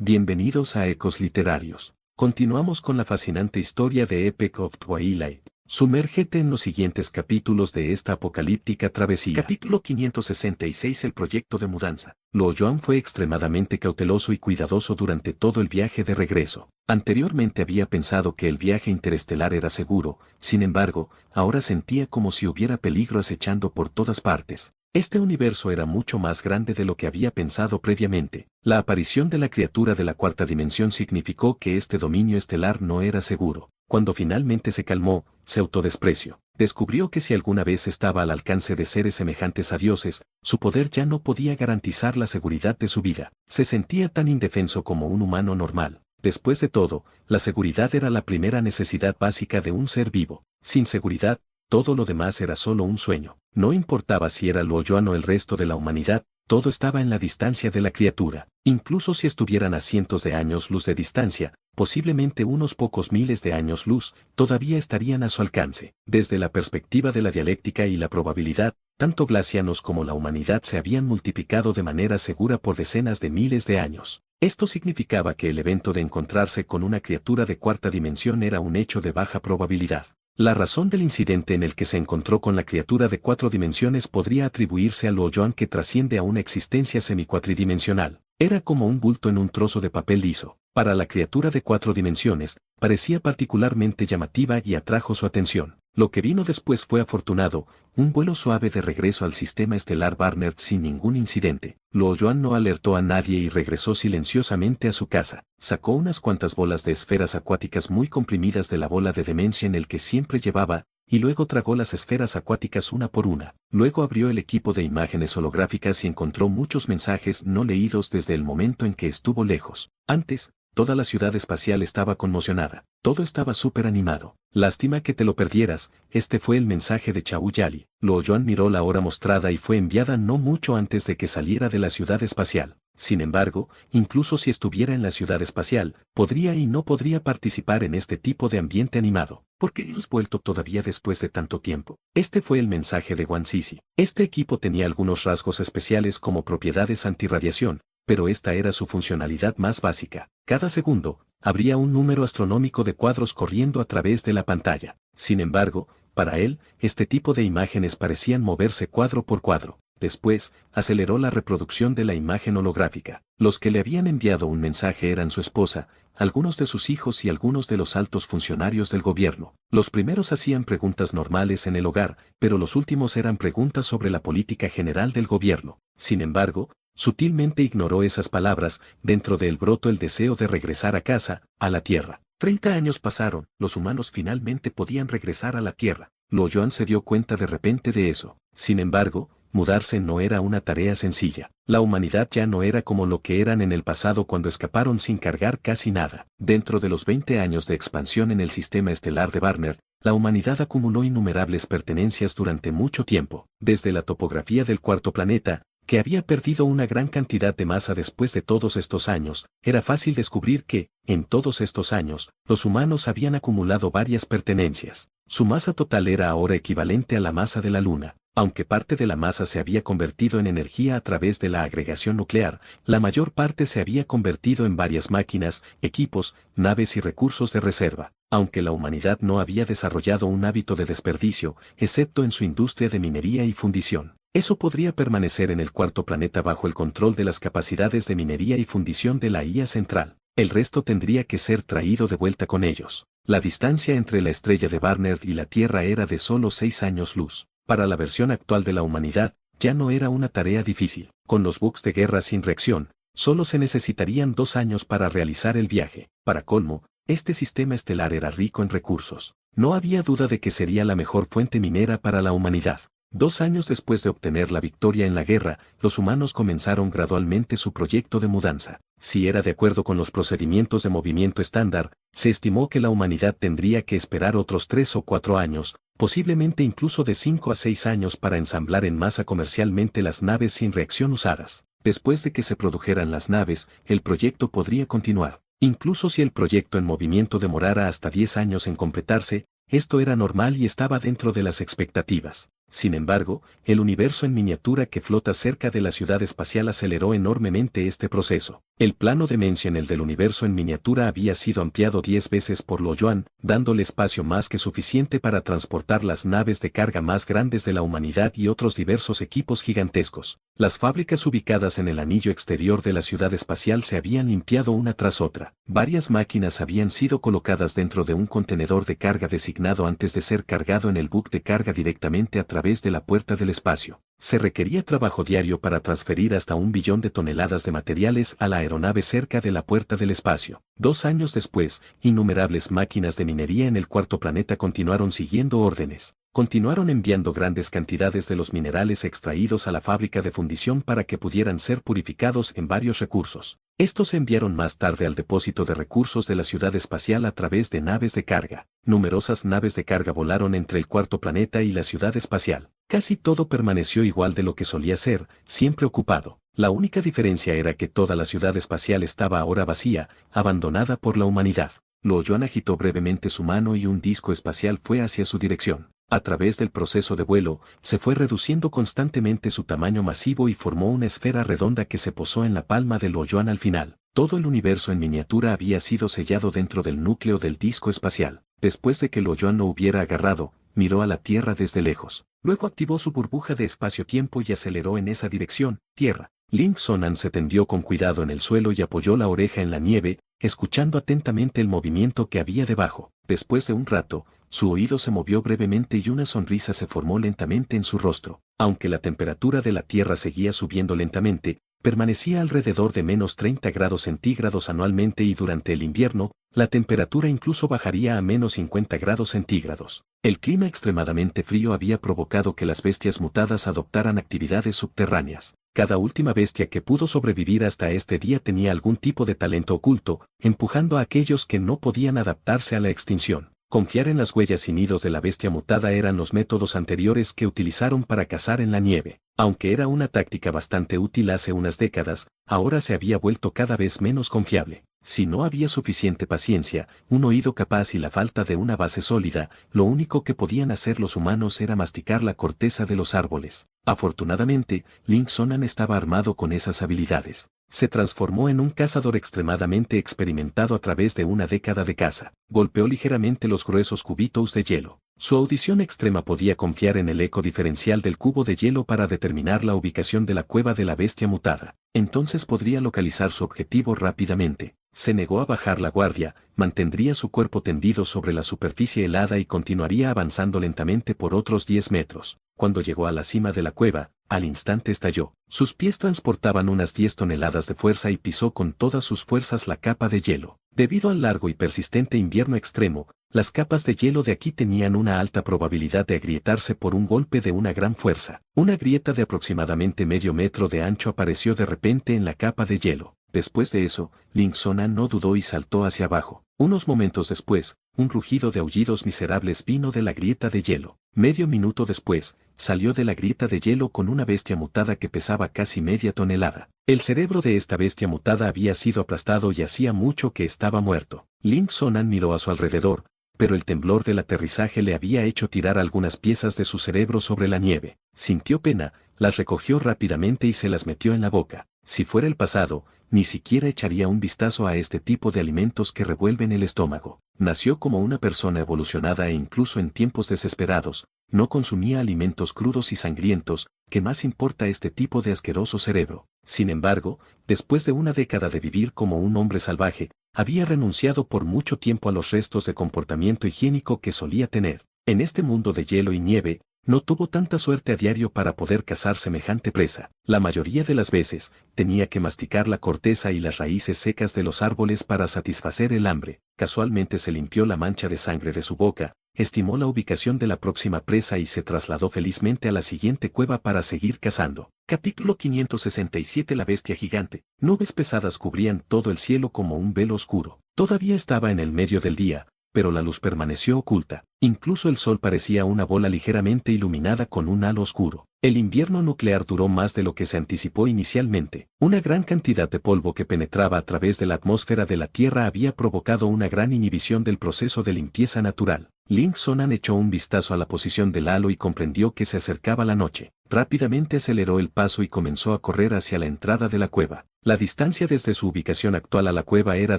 Bienvenidos a Ecos Literarios. Continuamos con la fascinante historia de Epic of Twilight. Sumérgete en los siguientes capítulos de esta apocalíptica travesía. Capítulo 566. El proyecto de mudanza. Luo Yuan fue extremadamente cauteloso y cuidadoso durante todo el viaje de regreso. Anteriormente había pensado que el viaje interestelar era seguro, sin embargo, ahora sentía como si hubiera peligro acechando por todas partes. Este universo era mucho más grande de lo que había pensado previamente. La aparición de la criatura de la cuarta dimensión significó que este dominio estelar no era seguro. Cuando finalmente se calmó, se autodespreció. Descubrió que si alguna vez estaba al alcance de seres semejantes a dioses, su poder ya no podía garantizar la seguridad de su vida. Se sentía tan indefenso como un humano normal. Después de todo, la seguridad era la primera necesidad básica de un ser vivo. Sin seguridad, todo lo demás era solo un sueño. No importaba si era Luo Yuan o el resto de la humanidad, todo estaba en la distancia de la criatura. Incluso si estuvieran a cientos de años luz de distancia, posiblemente unos pocos miles de años luz, todavía estarían a su alcance. Desde la perspectiva de la dialéctica y la probabilidad, tanto glacianos como la humanidad se habían multiplicado de manera segura por decenas de miles de años. Esto significaba que el evento de encontrarse con una criatura de cuarta dimensión era un hecho de baja probabilidad. La razón del incidente en el que se encontró con la criatura de 4 dimensiones podría atribuirse a Luo Yuan, que trasciende a una existencia semicuatridimensional. Era como un bulto en un trozo de papel liso. Para la criatura de 4 dimensiones, parecía particularmente llamativa y atrajo su atención. Lo que vino después fue afortunado, un vuelo suave de regreso al sistema estelar Barnard sin ningún incidente. Luo Yuan no alertó a nadie y regresó silenciosamente a su casa. Sacó unas cuantas bolas de esferas acuáticas muy comprimidas de la bola de demencia en el que siempre llevaba, y luego tragó las esferas acuáticas una por una. Luego abrió el equipo de imágenes holográficas y encontró muchos mensajes no leídos desde el momento en que estuvo lejos. Antes, toda la ciudad espacial estaba conmocionada. Todo estaba súper animado. Lástima que te lo perdieras, este fue el mensaje de Chao Yali. Luo Yuan miró la hora mostrada y fue enviada no mucho antes de que saliera de la ciudad espacial. Sin embargo, incluso si estuviera en la ciudad espacial, podría y no podría participar en este tipo de ambiente animado. ¿Por qué no has vuelto todavía después de tanto tiempo? Este fue el mensaje de Wang Sisi. Este equipo tenía algunos rasgos especiales como propiedades antirradiación, pero esta era su funcionalidad más básica. Cada segundo, habría un número astronómico de cuadros corriendo a través de la pantalla. Sin embargo, para él, este tipo de imágenes parecían moverse cuadro por cuadro. Después, aceleró la reproducción de la imagen holográfica. Los que le habían enviado un mensaje eran su esposa, algunos de sus hijos y algunos de los altos funcionarios del gobierno. Los primeros hacían preguntas normales en el hogar, pero los últimos eran preguntas sobre la política general del gobierno. Sin embargo, sutilmente ignoró esas palabras. Dentro de él brotó el deseo de regresar a casa, a la Tierra. 30 años pasaron, los humanos finalmente podían regresar a la Tierra. Luo Yuan se dio cuenta de repente de eso. Sin embargo, mudarse no era una tarea sencilla. La humanidad ya no era como lo que eran en el pasado cuando escaparon sin cargar casi nada. Dentro de los 20 años de expansión en el sistema estelar de Barnard, la humanidad acumuló innumerables pertenencias durante mucho tiempo. Desde la topografía del cuarto planeta, que había perdido una gran cantidad de masa después de todos estos años, era fácil descubrir que, en todos estos años, los humanos habían acumulado varias pertenencias. Su masa total era ahora equivalente a la masa de la Luna. Aunque parte de la masa se había convertido en energía a través de la agregación nuclear, la mayor parte se había convertido en varias máquinas, equipos, naves y recursos de reserva. Aunque la humanidad no había desarrollado un hábito de desperdicio, excepto en su industria de minería y fundición. Eso podría permanecer en el cuarto planeta bajo el control de las capacidades de minería y fundición de la IA central. El resto tendría que ser traído de vuelta con ellos. La distancia entre la estrella de Barnard y la Tierra era de solo 6 años luz. Para la versión actual de la humanidad, ya no era una tarea difícil. Con los buques de guerra sin reacción, solo se necesitarían 2 años para realizar el viaje. Para colmo, este sistema estelar era rico en recursos. No había duda de que sería la mejor fuente minera para la humanidad. 2 años después de obtener la victoria en la guerra, los humanos comenzaron gradualmente su proyecto de mudanza. Si era de acuerdo con los procedimientos de movimiento estándar, se estimó que la humanidad tendría que esperar otros 3 o 4 años, posiblemente incluso de 5 a 6 años para ensamblar en masa comercialmente las naves sin reacción usadas. Después de que se produjeran las naves, el proyecto podría continuar. Incluso si el proyecto en movimiento demorara hasta 10 años en completarse, esto era normal y estaba dentro de las expectativas. Sin embargo, el universo en miniatura que flota cerca de la ciudad espacial aceleró enormemente este proceso. El plano dimensional del universo en miniatura había sido ampliado 10 veces por Lo Yuan, dándole espacio más que suficiente para transportar las naves de carga más grandes de la humanidad y otros diversos equipos gigantescos. Las fábricas ubicadas en el anillo exterior de la ciudad espacial se habían limpiado una tras otra. Varias máquinas habían sido colocadas dentro de un contenedor de carga designado antes de ser cargado en el buque de carga directamente a través de la puerta del espacio. Se requería trabajo diario para transferir hasta 1 billón de toneladas de materiales a la aeronave cerca de la puerta del espacio. 2 años después, innumerables máquinas de minería en el cuarto planeta continuaron siguiendo órdenes. Continuaron enviando grandes cantidades de los minerales extraídos a la fábrica de fundición para que pudieran ser purificados en varios recursos. Estos se enviaron más tarde al depósito de recursos de la ciudad espacial a través de naves de carga. Numerosas naves de carga volaron entre el cuarto planeta y la ciudad espacial. Casi todo permaneció igual de lo que solía ser, siempre ocupado. La única diferencia era que toda la ciudad espacial estaba ahora vacía, abandonada por la humanidad. Lo Yuan agitó brevemente su mano y un disco espacial fue hacia su dirección. A través del proceso de vuelo, se fue reduciendo constantemente su tamaño masivo y formó una esfera redonda que se posó en la palma de Lo Yuan al final. Todo el universo en miniatura había sido sellado dentro del núcleo del disco espacial. Después de que Lo Yuan lo hubiera agarrado, miró a la Tierra desde lejos. Luego activó su burbuja de espacio-tiempo y aceleró en esa dirección, Tierra. Ling Xonan se tendió con cuidado en el suelo y apoyó la oreja en la nieve, escuchando atentamente el movimiento que había debajo. Después de un rato, su oído se movió brevemente y una sonrisa se formó lentamente en su rostro. Aunque la temperatura de la Tierra seguía subiendo lentamente, permanecía alrededor de menos 30 grados centígrados anualmente y durante el invierno, la temperatura incluso bajaría a menos 50 grados centígrados. El clima extremadamente frío había provocado que las bestias mutadas adoptaran actividades subterráneas. Cada última bestia que pudo sobrevivir hasta este día tenía algún tipo de talento oculto, empujando a aquellos que no podían adaptarse a la extinción. Confiar en las huellas y nidos de la bestia mutada eran los métodos anteriores que utilizaron para cazar en la nieve. Aunque era una táctica bastante útil hace unas décadas, ahora se había vuelto cada vez menos confiable. Si no había suficiente paciencia, un oído capaz y la falta de una base sólida, lo único que podían hacer los humanos era masticar la corteza de los árboles. Afortunadamente, Ling Xonan estaba armado con esas habilidades. Se transformó en un cazador extremadamente experimentado a través de una década de caza. Golpeó ligeramente los gruesos cubitos de hielo. Su audición extrema podía confiar en el eco diferencial del cubo de hielo para determinar la ubicación de la cueva de la bestia mutada. Entonces podría localizar su objetivo rápidamente. Se negó a bajar la guardia, mantendría su cuerpo tendido sobre la superficie helada y continuaría avanzando lentamente por otros 10 metros. Cuando llegó a la cima de la cueva, al instante estalló. Sus pies transportaban unas 10 toneladas de fuerza y pisó con todas sus fuerzas la capa de hielo. Debido al largo y persistente invierno extremo, las capas de hielo de aquí tenían una alta probabilidad de agrietarse por un golpe de una gran fuerza. Una grieta de aproximadamente medio metro de ancho apareció de repente en la capa de hielo. Después de eso, Ling Xonan no dudó y saltó hacia abajo. Unos momentos después, un rugido de aullidos miserables vino de la grieta de hielo. Medio minuto después, salió de la grieta de hielo con una bestia mutada que pesaba casi media tonelada. El cerebro de esta bestia mutada había sido aplastado y hacía mucho que estaba muerto. Ling Xonan miró a su alrededor, pero el temblor del aterrizaje le había hecho tirar algunas piezas de su cerebro sobre la nieve. Sintió pena, las recogió rápidamente y se las metió en la boca. Si fuera el pasado, ni siquiera echaría un vistazo a este tipo de alimentos que revuelven el estómago. Nació como una persona evolucionada e incluso en tiempos desesperados, no consumía alimentos crudos y sangrientos, ¿qué más importa este tipo de asqueroso cerebro? Sin embargo, después de una década de vivir como un hombre salvaje, había renunciado por mucho tiempo a los restos de comportamiento higiénico que solía tener. En este mundo de hielo y nieve, no tuvo tanta suerte a diario para poder cazar semejante presa. La mayoría de las veces, tenía que masticar la corteza y las raíces secas de los árboles para satisfacer el hambre. Casualmente se limpió la mancha de sangre de su boca, estimó la ubicación de la próxima presa y se trasladó felizmente a la siguiente cueva para seguir cazando. Capítulo 567. La bestia gigante. Nubes pesadas cubrían todo el cielo como un velo oscuro. Todavía estaba en el medio del día, pero la luz permaneció oculta. Incluso el sol parecía una bola ligeramente iluminada con un halo oscuro. El invierno nuclear duró más de lo que se anticipó inicialmente. Una gran cantidad de polvo que penetraba a través de la atmósfera de la Tierra había provocado una gran inhibición del proceso de limpieza natural. Ling Xonan echó un vistazo a la posición del halo y comprendió que se acercaba la noche. Rápidamente aceleró el paso y comenzó a correr hacia la entrada de la cueva. La distancia desde su ubicación actual a la cueva era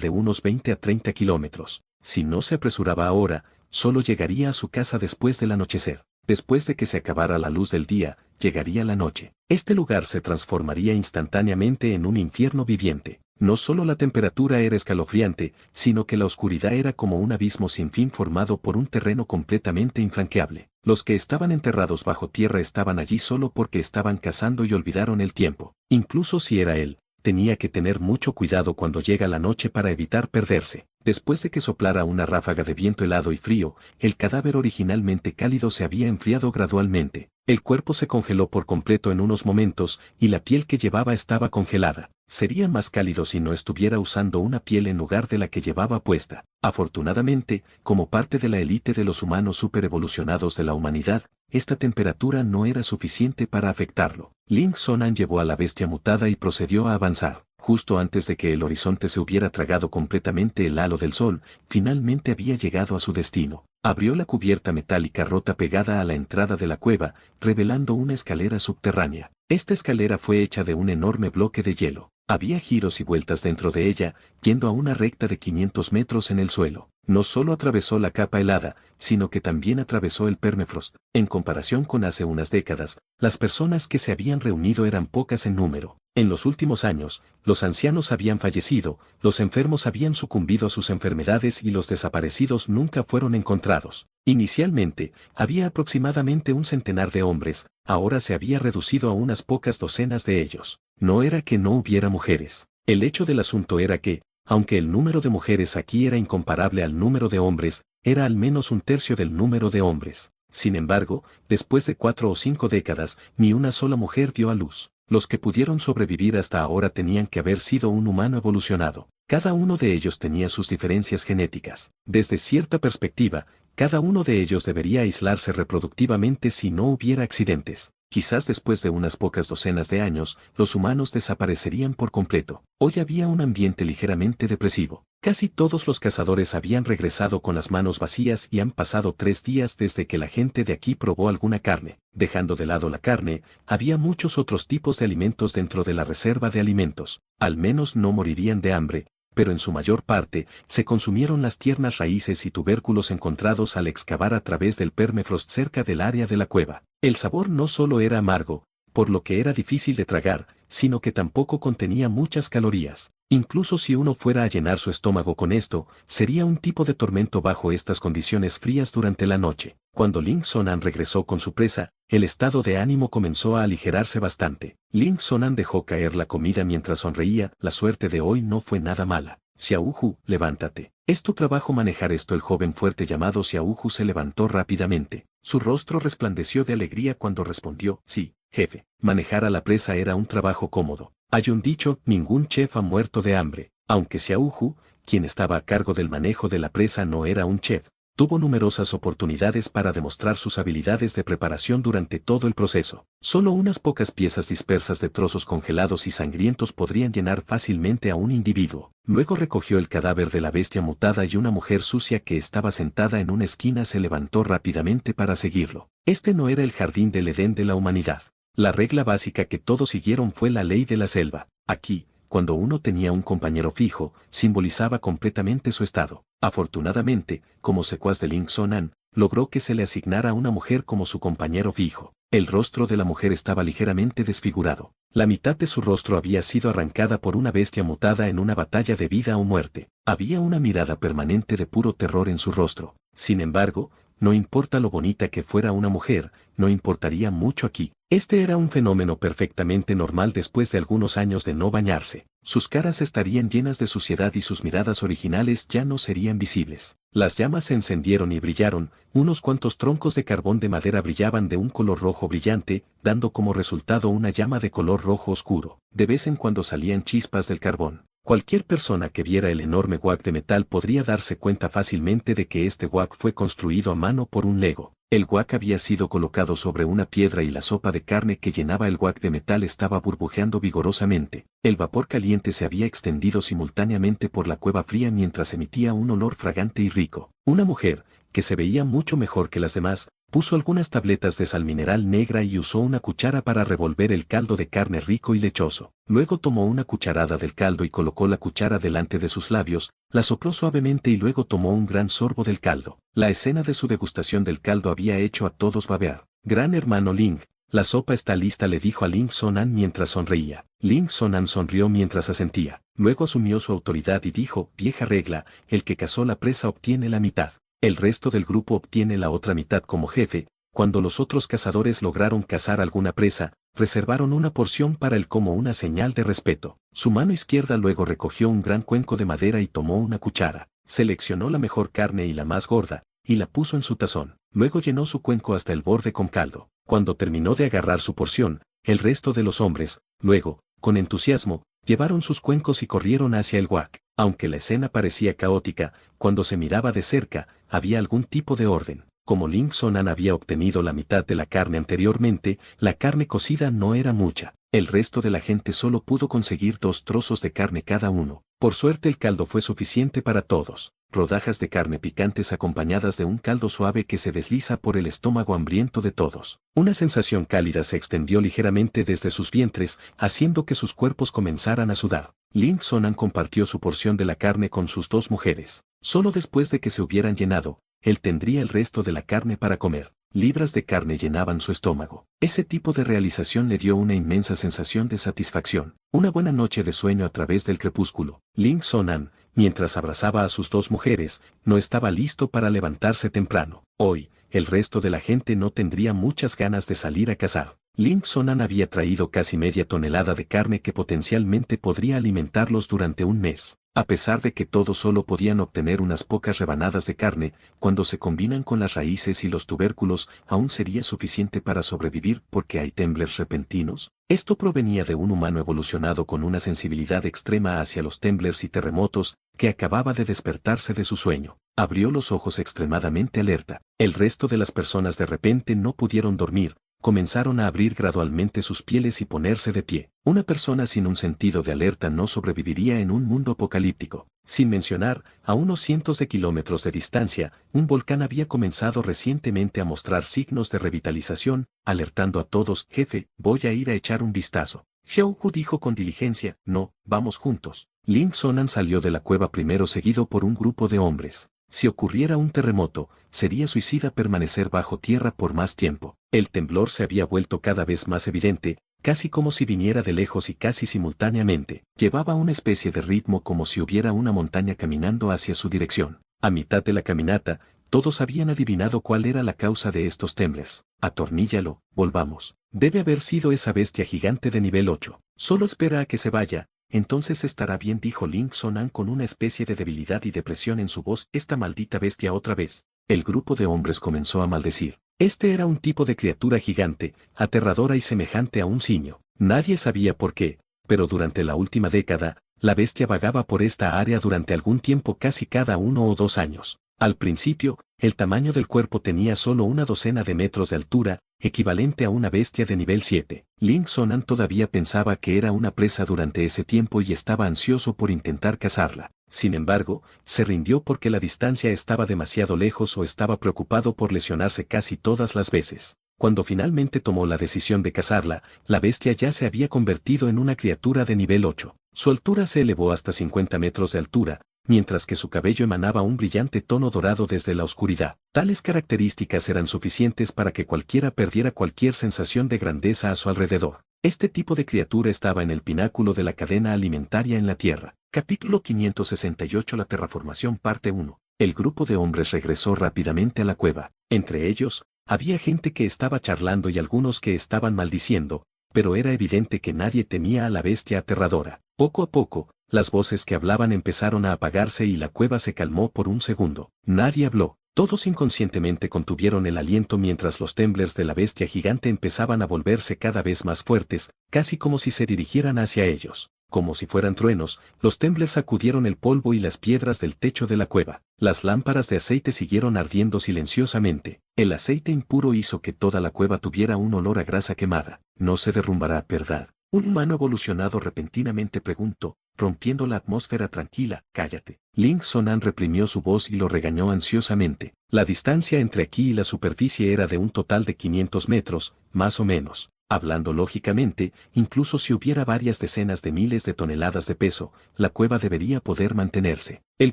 de unos 20 a 30 kilómetros. Si no se apresuraba ahora, solo llegaría a su casa después del anochecer. Después de que se acabara la luz del día, llegaría la noche. Este lugar se transformaría instantáneamente en un infierno viviente. No solo la temperatura era escalofriante, sino que la oscuridad era como un abismo sin fin formado por un terreno completamente infranqueable. Los que estaban enterrados bajo tierra estaban allí solo porque estaban cazando y olvidaron el tiempo. Incluso si era él, tenía que tener mucho cuidado cuando llega la noche para evitar perderse. Después de que soplara una ráfaga de viento helado y frío, el cadáver originalmente cálido se había enfriado gradualmente. El cuerpo se congeló por completo en unos momentos, y la piel que llevaba estaba congelada. Sería más cálido si no estuviera usando una piel en lugar de la que llevaba puesta. Afortunadamente, como parte de la élite de los humanos superevolucionados de la humanidad, esta temperatura no era suficiente para afectarlo. Ling Sonan llevó a la bestia mutada y procedió a avanzar. Justo antes de que el horizonte se hubiera tragado completamente el halo del sol, finalmente había llegado a su destino. Abrió la cubierta metálica rota pegada a la entrada de la cueva, revelando una escalera subterránea. Esta escalera fue hecha de un enorme bloque de hielo. Había giros y vueltas dentro de ella, yendo a una recta de 500 metros en el suelo. No solo atravesó la capa helada, sino que también atravesó el permafrost. En comparación con hace unas décadas, las personas que se habían reunido eran pocas en número. En los últimos años, los ancianos habían fallecido, los enfermos habían sucumbido a sus enfermedades y los desaparecidos nunca fueron encontrados. Inicialmente, había aproximadamente un centenar de hombres, ahora se había reducido a unas pocas docenas de ellos. No era que no hubiera mujeres. El hecho del asunto era que, aunque el número de mujeres aquí era incomparable al número de hombres, era al menos un tercio del número de hombres. Sin embargo, después de 4 o 5 décadas, ni una sola mujer dio a luz. Los que pudieron sobrevivir hasta ahora tenían que haber sido un humano evolucionado. Cada uno de ellos tenía sus diferencias genéticas. Desde cierta perspectiva, cada uno de ellos debería aislarse reproductivamente si no hubiera accidentes. Quizás después de unas pocas docenas de años, los humanos desaparecerían por completo. Hoy había un ambiente ligeramente depresivo. Casi todos los cazadores habían regresado con las manos vacías y han pasado 3 días desde que la gente de aquí probó alguna carne. Dejando de lado la carne, había muchos otros tipos de alimentos dentro de la reserva de alimentos. Al menos no morirían de hambre, pero en su mayor parte, se consumieron las tiernas raíces y tubérculos encontrados al excavar a través del permafrost cerca del área de la cueva. El sabor no solo era amargo, por lo que era difícil de tragar, sino que tampoco contenía muchas calorías. Incluso si uno fuera a llenar su estómago con esto, sería un tipo de tormento bajo estas condiciones frías durante la noche. Cuando Ling Sonan regresó con su presa, el estado de ánimo comenzó a aligerarse bastante. Ling Sonan dejó caer la comida mientras sonreía. La suerte de hoy no fue nada mala. Xiaohu, levántate. Es tu trabajo manejar esto. El joven fuerte llamado Xiaohu se levantó rápidamente. Su rostro resplandeció de alegría cuando respondió, sí, jefe. Manejar a la presa era un trabajo cómodo. Hay un dicho, ningún chef ha muerto de hambre. Aunque Xiaohu, quien estaba a cargo del manejo de la presa, no era un chef, tuvo numerosas oportunidades para demostrar sus habilidades de preparación durante todo el proceso. Solo unas pocas piezas dispersas de trozos congelados y sangrientos podrían llenar fácilmente a un individuo. Luego recogió el cadáver de la bestia mutada y una mujer sucia que estaba sentada en una esquina se levantó rápidamente para seguirlo. Este no era el jardín del Edén de la humanidad. La regla básica que todos siguieron fue la ley de la selva. Aquí, cuando uno tenía un compañero fijo, simbolizaba completamente su estado. Afortunadamente, como secuaz de Ling Sonan, logró que se le asignara una mujer como su compañero fijo. El rostro de la mujer estaba ligeramente desfigurado. La mitad de su rostro había sido arrancada por una bestia mutada en una batalla de vida o muerte. Había una mirada permanente de puro terror en su rostro. Sin embargo, no importa lo bonita que fuera una mujer, no importaría mucho aquí. Este era un fenómeno perfectamente normal después de algunos años de no bañarse. Sus caras estarían llenas de suciedad y sus miradas originales ya no serían visibles. Las llamas se encendieron y brillaron, unos cuantos troncos de carbón de madera brillaban de un color rojo brillante, dando como resultado una llama de color rojo oscuro. De vez en cuando salían chispas del carbón. Cualquier persona que viera el enorme wok de metal podría darse cuenta fácilmente de que este wok fue construido a mano por un Lego. El wok había sido colocado sobre una piedra y la sopa de carne que llenaba el wok de metal estaba burbujeando vigorosamente. El vapor caliente se había extendido simultáneamente por la cueva fría mientras emitía un olor fragante y rico. Una mujer, que se veía mucho mejor que las demás, Puso algunas tabletas de sal mineral negra y usó una cuchara para revolver el caldo de carne rico y lechoso. Luego tomó una cucharada del caldo y colocó la cuchara delante de sus labios, la sopló suavemente y luego tomó un gran sorbo del caldo. La escena de su degustación del caldo había hecho a todos babear. Gran hermano Ling, la sopa está lista, le dijo a Ling Sonan mientras sonreía. Ling Sonan sonrió mientras asentía. Luego asumió su autoridad y dijo, vieja regla, el que cazó la presa obtiene la mitad. El resto del grupo obtiene la otra mitad como jefe. Cuando los otros cazadores lograron cazar alguna presa, reservaron una porción para él como una señal de respeto. Su mano izquierda luego recogió un gran cuenco de madera y tomó una cuchara. Seleccionó la mejor carne y la más gorda, y la puso en su tazón. Luego llenó su cuenco hasta el borde con caldo. Cuando terminó de agarrar su porción, el resto de los hombres, luego, con entusiasmo, llevaron sus cuencos y corrieron hacia el wak. Aunque la escena parecía caótica, cuando se miraba de cerca, había algún tipo de orden. Como Ling Sonan había obtenido la mitad de la carne anteriormente, la carne cocida no era mucha. El resto de la gente solo pudo conseguir 2 trozos de carne cada uno. Por suerte el caldo fue suficiente para todos. Rodajas de carne picantes acompañadas de un caldo suave que se desliza por el estómago hambriento de todos. Una sensación cálida se extendió ligeramente desde sus vientres, haciendo que sus cuerpos comenzaran a sudar. Ling Sonan compartió su porción de la carne con sus 2 mujeres. Solo después de que se hubieran llenado, él tendría el resto de la carne para comer. Libras de carne llenaban su estómago. Ese tipo de realización le dio una inmensa sensación de satisfacción. Una buena noche de sueño a través del crepúsculo. Ling Sonan, mientras abrazaba a sus 2 mujeres, no estaba listo para levantarse temprano. Hoy, el resto de la gente no tendría muchas ganas de salir a cazar. Ling Sonan había traído casi media tonelada de carne que potencialmente podría alimentarlos durante un mes. A pesar de que todos solo podían obtener unas pocas rebanadas de carne, cuando se combinan con las raíces y los tubérculos, aún sería suficiente para sobrevivir porque hay temblores repentinos. Esto provenía de un humano evolucionado con una sensibilidad extrema hacia los temblores y terremotos, que acababa de despertarse de su sueño. Abrió los ojos extremadamente alerta. El resto de las personas de repente no pudieron dormir. Comenzaron a abrir gradualmente sus pieles y ponerse de pie. Una persona sin un sentido de alerta no sobreviviría en un mundo apocalíptico. Sin mencionar, a unos cientos de kilómetros de distancia, un volcán había comenzado recientemente a mostrar signos de revitalización, alertando a todos, jefe, voy a ir a echar un vistazo. Xiao Hu dijo con diligencia, no, vamos juntos. Ling Sonan salió de la cueva primero seguido por un grupo de hombres. Si ocurriera un terremoto, sería suicida permanecer bajo tierra por más tiempo. El temblor se había vuelto cada vez más evidente, casi como si viniera de lejos y casi simultáneamente. Llevaba una especie de ritmo como si hubiera una montaña caminando hacia su dirección. A mitad de la caminata, todos habían adivinado cuál era la causa de estos temblores. Atorníllalo, volvamos. Debe haber sido esa bestia gigante de nivel 8. Solo espera a que se vaya. Entonces estará bien, dijo Ling Sonan con una especie de debilidad y depresión en su voz. Esta maldita bestia otra vez. El grupo de hombres comenzó a maldecir. Este era un tipo de criatura gigante, aterradora y semejante a un simio. Nadie sabía por qué, pero durante la última década, la bestia vagaba por esta área durante algún tiempo casi cada 1 o 2 años. Al principio, el tamaño del cuerpo tenía solo una docena de metros de altura, equivalente a una bestia de nivel 7. Ling Sonan todavía pensaba que era una presa durante ese tiempo y estaba ansioso por intentar cazarla. Sin embargo, se rindió porque la distancia estaba demasiado lejos o estaba preocupado por lesionarse casi todas las veces. Cuando finalmente tomó la decisión de cazarla, la bestia ya se había convertido en una criatura de nivel 8. Su altura se elevó hasta 50 metros de altura, mientras que su cabello emanaba un brillante tono dorado desde la oscuridad. Tales características eran suficientes para que cualquiera perdiera cualquier sensación de grandeza a su alrededor. Este tipo de criatura estaba en el pináculo de la cadena alimentaria en la Tierra. Capítulo 568. La terraformación parte 1. El grupo de hombres regresó rápidamente a la cueva. Entre ellos, había gente que estaba charlando y algunos que estaban maldiciendo, pero era evidente que nadie temía a la bestia aterradora. Poco a poco, las voces que hablaban empezaron a apagarse y la cueva se calmó por un segundo. Nadie habló. Todos inconscientemente contuvieron el aliento mientras los temblores de la bestia gigante empezaban a volverse cada vez más fuertes, casi como si se dirigieran hacia ellos. Como si fueran truenos, los temblores sacudieron el polvo y las piedras del techo de la cueva. Las lámparas de aceite siguieron ardiendo silenciosamente. El aceite impuro hizo que toda la cueva tuviera un olor a grasa quemada. No se derrumbará, ¿verdad? Un humano evolucionado repentinamente preguntó, rompiendo la atmósfera tranquila. Cállate. Ling Sonan reprimió su voz y lo regañó ansiosamente. La distancia entre aquí y la superficie era de un total de 500 metros, más o menos. Hablando lógicamente, incluso si hubiera varias decenas de miles de toneladas de peso, la cueva debería poder mantenerse. El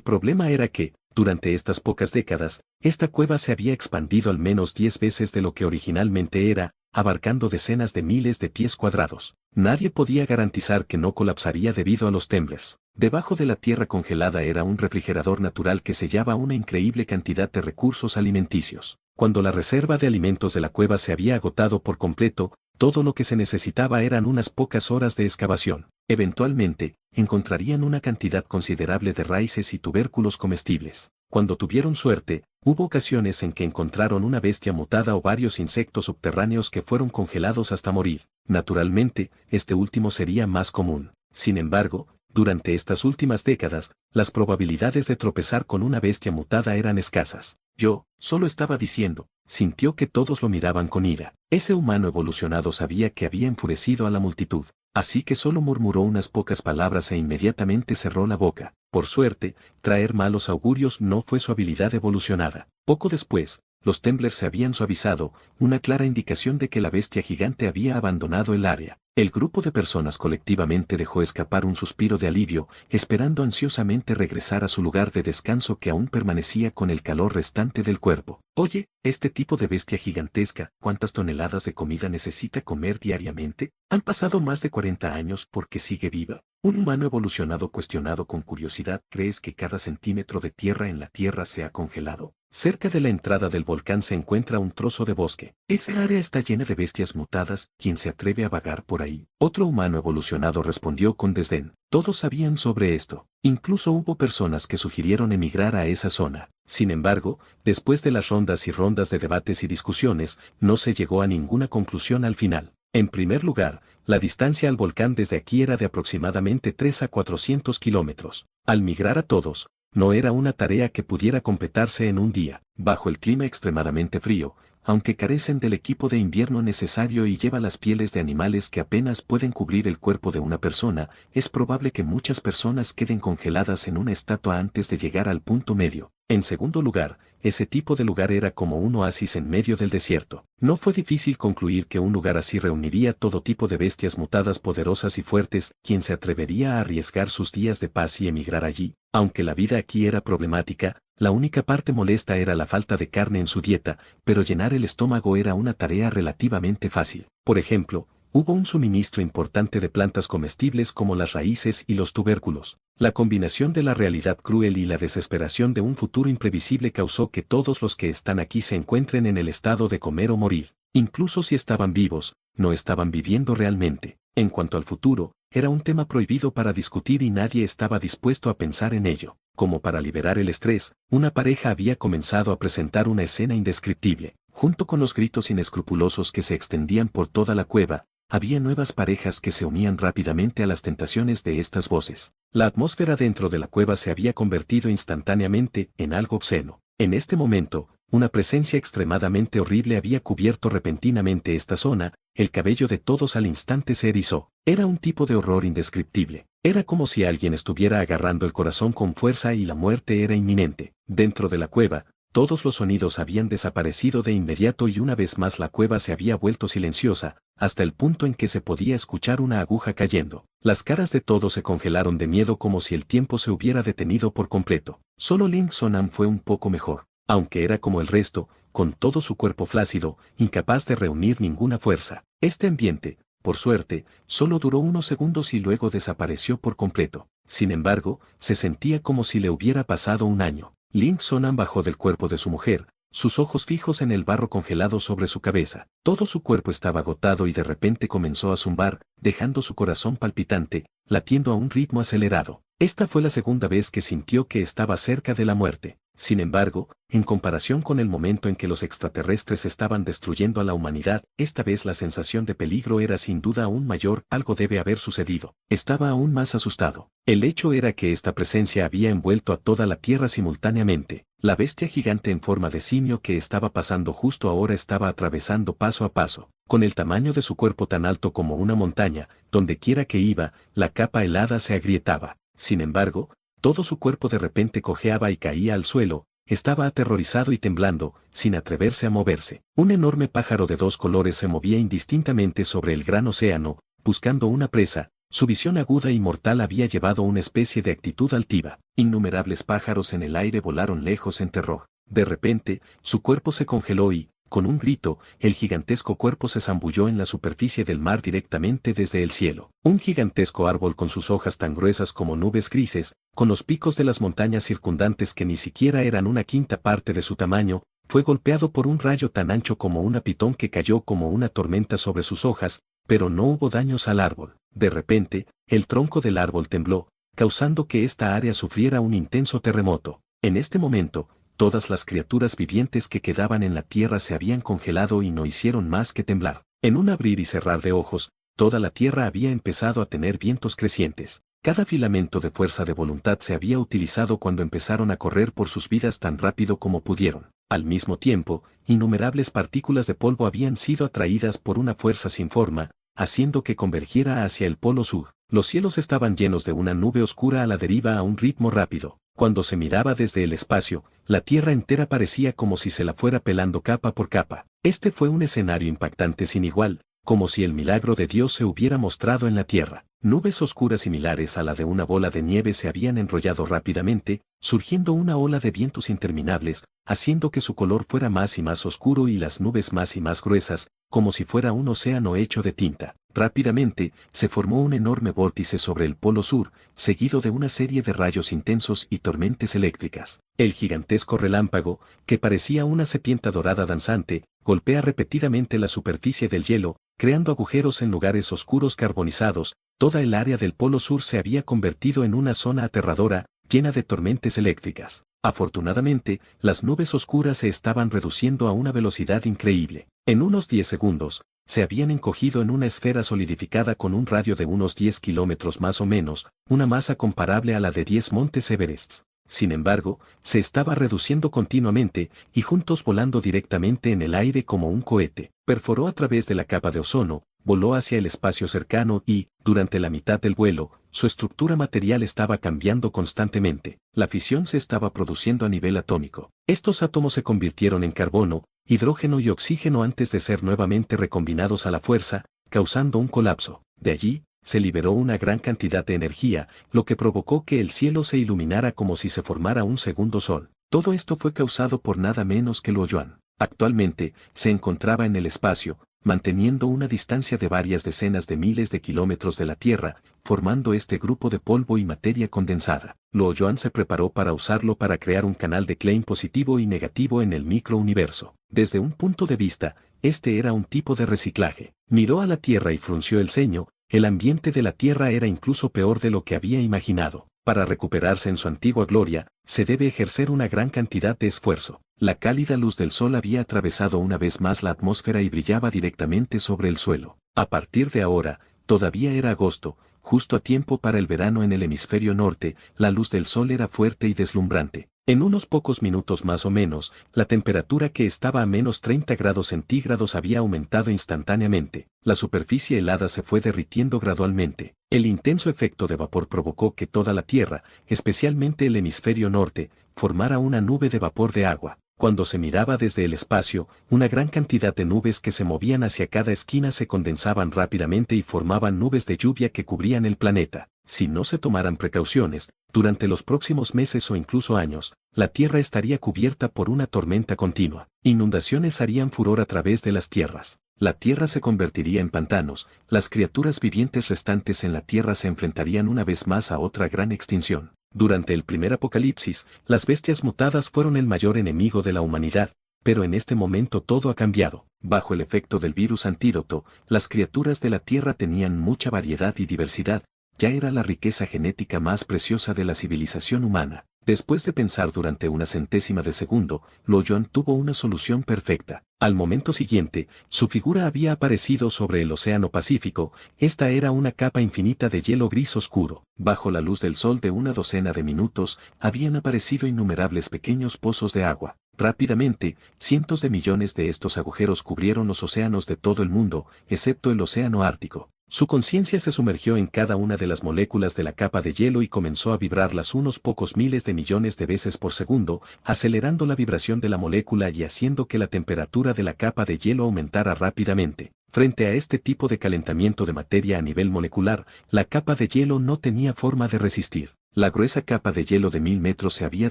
problema era que, durante estas pocas décadas, esta cueva se había expandido al menos 10 veces de lo que originalmente era, abarcando decenas de miles de pies cuadrados. Nadie podía garantizar que no colapsaría debido a los temblores. Debajo de la tierra congelada era un refrigerador natural que sellaba una increíble cantidad de recursos alimenticios. Cuando la reserva de alimentos de la cueva se había agotado por completo, todo lo que se necesitaba eran unas pocas horas de excavación. Eventualmente, encontrarían una cantidad considerable de raíces y tubérculos comestibles. Cuando tuvieron suerte, hubo ocasiones en que encontraron una bestia mutada o varios insectos subterráneos que fueron congelados hasta morir. Naturalmente, este último sería más común. Sin embargo, durante estas últimas décadas, las probabilidades de tropezar con una bestia mutada eran escasas. Yo, solo estaba diciendo, sintió que todos lo miraban con ira. Ese humano evolucionado sabía que había enfurecido a la multitud, así que solo murmuró unas pocas palabras e inmediatamente cerró la boca. Por suerte, traer malos augurios no fue su habilidad evolucionada. Poco después, los temblores se habían suavizado, una clara indicación de que la bestia gigante había abandonado el área. El grupo de personas colectivamente dejó escapar un suspiro de alivio, esperando ansiosamente regresar a su lugar de descanso que aún permanecía con el calor restante del cuerpo. Oye, este tipo de bestia gigantesca, ¿cuántas toneladas de comida necesita comer diariamente? Han pasado más de 40 años porque sigue viva. Un humano evolucionado cuestionado con curiosidad, ¿crees que cada centímetro de tierra en la Tierra se ha congelado? Cerca de la entrada del volcán se encuentra un trozo de bosque. Esa área está llena de bestias mutadas, ¿quién se atreve a vagar por ahí? Otro humano evolucionado respondió con desdén. Todos sabían sobre esto. Incluso hubo personas que sugirieron emigrar a esa zona. Sin embargo, después de las rondas y rondas de debates y discusiones, no se llegó a ninguna conclusión al final. En primer lugar, la distancia al volcán desde aquí era de aproximadamente 3 a 400 kilómetros. Al migrar a todos, no era una tarea que pudiera completarse en un día. Bajo el clima extremadamente frío, aunque carecen del equipo de invierno necesario y lleva las pieles de animales que apenas pueden cubrir el cuerpo de una persona, es probable que muchas personas queden congeladas en una estatua antes de llegar al punto medio. En segundo lugar, ese tipo de lugar era como un oasis en medio del desierto. No fue difícil concluir que un lugar así reuniría todo tipo de bestias mutadas poderosas y fuertes. ¿Quién se atrevería a arriesgar sus días de paz y emigrar allí? Aunque la vida aquí era problemática, la única parte molesta era la falta de carne en su dieta, pero llenar el estómago era una tarea relativamente fácil. Por ejemplo, hubo un suministro importante de plantas comestibles como las raíces y los tubérculos. La combinación de la realidad cruel y la desesperación de un futuro imprevisible causó que todos los que están aquí se encuentren en el estado de comer o morir. Incluso si estaban vivos, no estaban viviendo realmente. En cuanto al futuro, era un tema prohibido para discutir y nadie estaba dispuesto a pensar en ello. Como para liberar el estrés, una pareja había comenzado a presentar una escena indescriptible. Junto con los gritos inescrupulosos que se extendían por toda la cueva, había nuevas parejas que se unían rápidamente a las tentaciones de estas voces. La atmósfera dentro de la cueva se había convertido instantáneamente en algo obsceno. En este momento, una presencia extremadamente horrible había cubierto repentinamente esta zona, el cabello de todos al instante se erizó. Era un tipo de horror indescriptible. Era como si alguien estuviera agarrando el corazón con fuerza y la muerte era inminente. Dentro de la cueva, todos los sonidos habían desaparecido de inmediato y una vez más la cueva se había vuelto silenciosa, hasta el punto en que se podía escuchar una aguja cayendo. Las caras de todos se congelaron de miedo como si el tiempo se hubiera detenido por completo. Solo Ling Sonan fue un poco mejor, aunque era como el resto, con todo su cuerpo flácido, incapaz de reunir ninguna fuerza. Este ambiente, por suerte, solo duró unos segundos y luego desapareció por completo. Sin embargo, se sentía como si le hubiera pasado un año. Ling Sonan bajó del cuerpo de su mujer, sus ojos fijos en el barro congelado sobre su cabeza. Todo su cuerpo estaba agotado y de repente comenzó a zumbar, dejando su corazón palpitante, latiendo a un ritmo acelerado. Esta fue la segunda vez que sintió que estaba cerca de la muerte. Sin embargo, en comparación con el momento en que los extraterrestres estaban destruyendo a la humanidad, esta vez la sensación de peligro era sin duda aún mayor. Algo debe haber sucedido. Estaba aún más asustado. El hecho era que esta presencia había envuelto a toda la Tierra simultáneamente. La bestia gigante en forma de simio que estaba pasando justo ahora estaba atravesando paso a paso, con el tamaño de su cuerpo tan alto como una montaña, donde quiera que iba, la capa helada se agrietaba. Sin embargo, todo su cuerpo de repente cojeaba y caía al suelo, estaba aterrorizado y temblando, sin atreverse a moverse. Un enorme pájaro de 2 colores se movía indistintamente sobre el gran océano, buscando una presa. Su visión aguda y mortal había llevado una especie de actitud altiva. Innumerables pájaros en el aire volaron lejos en terror. De repente, su cuerpo se congeló y, con un grito, el gigantesco cuerpo se zambulló en la superficie del mar directamente desde el cielo. Un gigantesco árbol con sus hojas tan gruesas como nubes grises, con los picos de las montañas circundantes que ni siquiera eran una quinta parte de su tamaño, fue golpeado por un rayo tan ancho como una pitón que cayó como una tormenta sobre sus hojas, pero no hubo daños al árbol. De repente, el tronco del árbol tembló, causando que esta área sufriera un intenso terremoto. En este momento, todas las criaturas vivientes que quedaban en la tierra se habían congelado y no hicieron más que temblar. En un abrir y cerrar de ojos, toda la tierra había empezado a tener vientos crecientes. Cada filamento de fuerza de voluntad se había utilizado cuando empezaron a correr por sus vidas tan rápido como pudieron. Al mismo tiempo, innumerables partículas de polvo habían sido atraídas por una fuerza sin forma, haciendo que convergiera hacia el polo sur. Los cielos estaban llenos de una nube oscura a la deriva a un ritmo rápido. Cuando se miraba desde el espacio, la Tierra entera parecía como si se la fuera pelando capa por capa. Este fue un escenario impactante sin igual, como si el milagro de Dios se hubiera mostrado en la Tierra. Nubes oscuras similares a la de una bola de nieve se habían enrollado rápidamente, surgiendo una ola de vientos interminables, haciendo que su color fuera más y más oscuro y las nubes más y más gruesas, como si fuera un océano hecho de tinta. Rápidamente, se formó un enorme vórtice sobre el polo sur, seguido de una serie de rayos intensos y tormentas eléctricas. El gigantesco relámpago, que parecía una serpiente dorada danzante, golpea repetidamente la superficie del hielo, creando agujeros en lugares oscuros carbonizados. Toda el área del polo sur se había convertido en una zona aterradora, llena de tormentas eléctricas. Afortunadamente, las nubes oscuras se estaban reduciendo a una velocidad increíble. En unos 10 segundos, se habían encogido en una esfera solidificada con un radio de unos 10 kilómetros más o menos, una masa comparable a la de 10 montes Everest. Sin embargo, se estaba reduciendo continuamente, y juntos volando directamente en el aire como un cohete. Perforó a través de la capa de ozono, voló hacia el espacio cercano y, durante la mitad del vuelo, su estructura material estaba cambiando constantemente. La fisión se estaba produciendo a nivel atómico. Estos átomos se convirtieron en carbono, hidrógeno y oxígeno antes de ser nuevamente recombinados a la fuerza, causando un colapso. De allí, se liberó una gran cantidad de energía, lo que provocó que el cielo se iluminara como si se formara un segundo sol. Todo esto fue causado por nada menos que Luoyuan. Actualmente, se encontraba en el espacio, manteniendo una distancia de varias decenas de miles de kilómetros de la Tierra, formando este grupo de polvo y materia condensada. Luoyuan se preparó para usarlo para crear un canal de Klein positivo y negativo en el microuniverso. Desde un punto de vista, este era un tipo de reciclaje. Miró a la Tierra y frunció el ceño. El ambiente de la Tierra era incluso peor de lo que había imaginado. Para recuperarse en su antigua gloria, se debe ejercer una gran cantidad de esfuerzo. La cálida luz del sol había atravesado una vez más la atmósfera y brillaba directamente sobre el suelo. A partir de ahora, todavía era agosto, justo a tiempo para el verano en el hemisferio norte, la luz del sol era fuerte y deslumbrante. En unos pocos minutos más o menos, la temperatura que estaba a menos 30 grados centígrados había aumentado instantáneamente. La superficie helada se fue derritiendo gradualmente. El intenso efecto de vapor provocó que toda la Tierra, especialmente el hemisferio norte, formara una nube de vapor de agua. Cuando se miraba desde el espacio, una gran cantidad de nubes que se movían hacia cada esquina se condensaban rápidamente y formaban nubes de lluvia que cubrían el planeta. Si no se tomaran precauciones, durante los próximos meses o incluso años, la Tierra estaría cubierta por una tormenta continua. Inundaciones harían furor a través de las tierras. La Tierra se convertiría en pantanos, las criaturas vivientes restantes en la Tierra se enfrentarían una vez más a otra gran extinción. Durante el primer apocalipsis, las bestias mutadas fueron el mayor enemigo de la humanidad, pero en este momento todo ha cambiado. Bajo el efecto del virus antídoto, las criaturas de la Tierra tenían mucha variedad y diversidad, ya era la riqueza genética más preciosa de la civilización humana. Después de pensar durante una centésima de segundo, Lo Yuan tuvo una solución perfecta. Al momento siguiente, su figura había aparecido sobre el océano Pacífico. Esta era una capa infinita de hielo gris oscuro. Bajo la luz del sol de una docena de minutos, habían aparecido innumerables pequeños pozos de agua. Rápidamente, cientos de millones de estos agujeros cubrieron los océanos de todo el mundo, excepto el océano Ártico. Su conciencia se sumergió en cada una de las moléculas de la capa de hielo y comenzó a vibrarlas unos pocos miles de millones de veces por segundo, acelerando la vibración de la molécula y haciendo que la temperatura de la capa de hielo aumentara rápidamente. Frente a este tipo de calentamiento de materia a nivel molecular, la capa de hielo no tenía forma de resistir. La gruesa capa de hielo de 1000 metros se había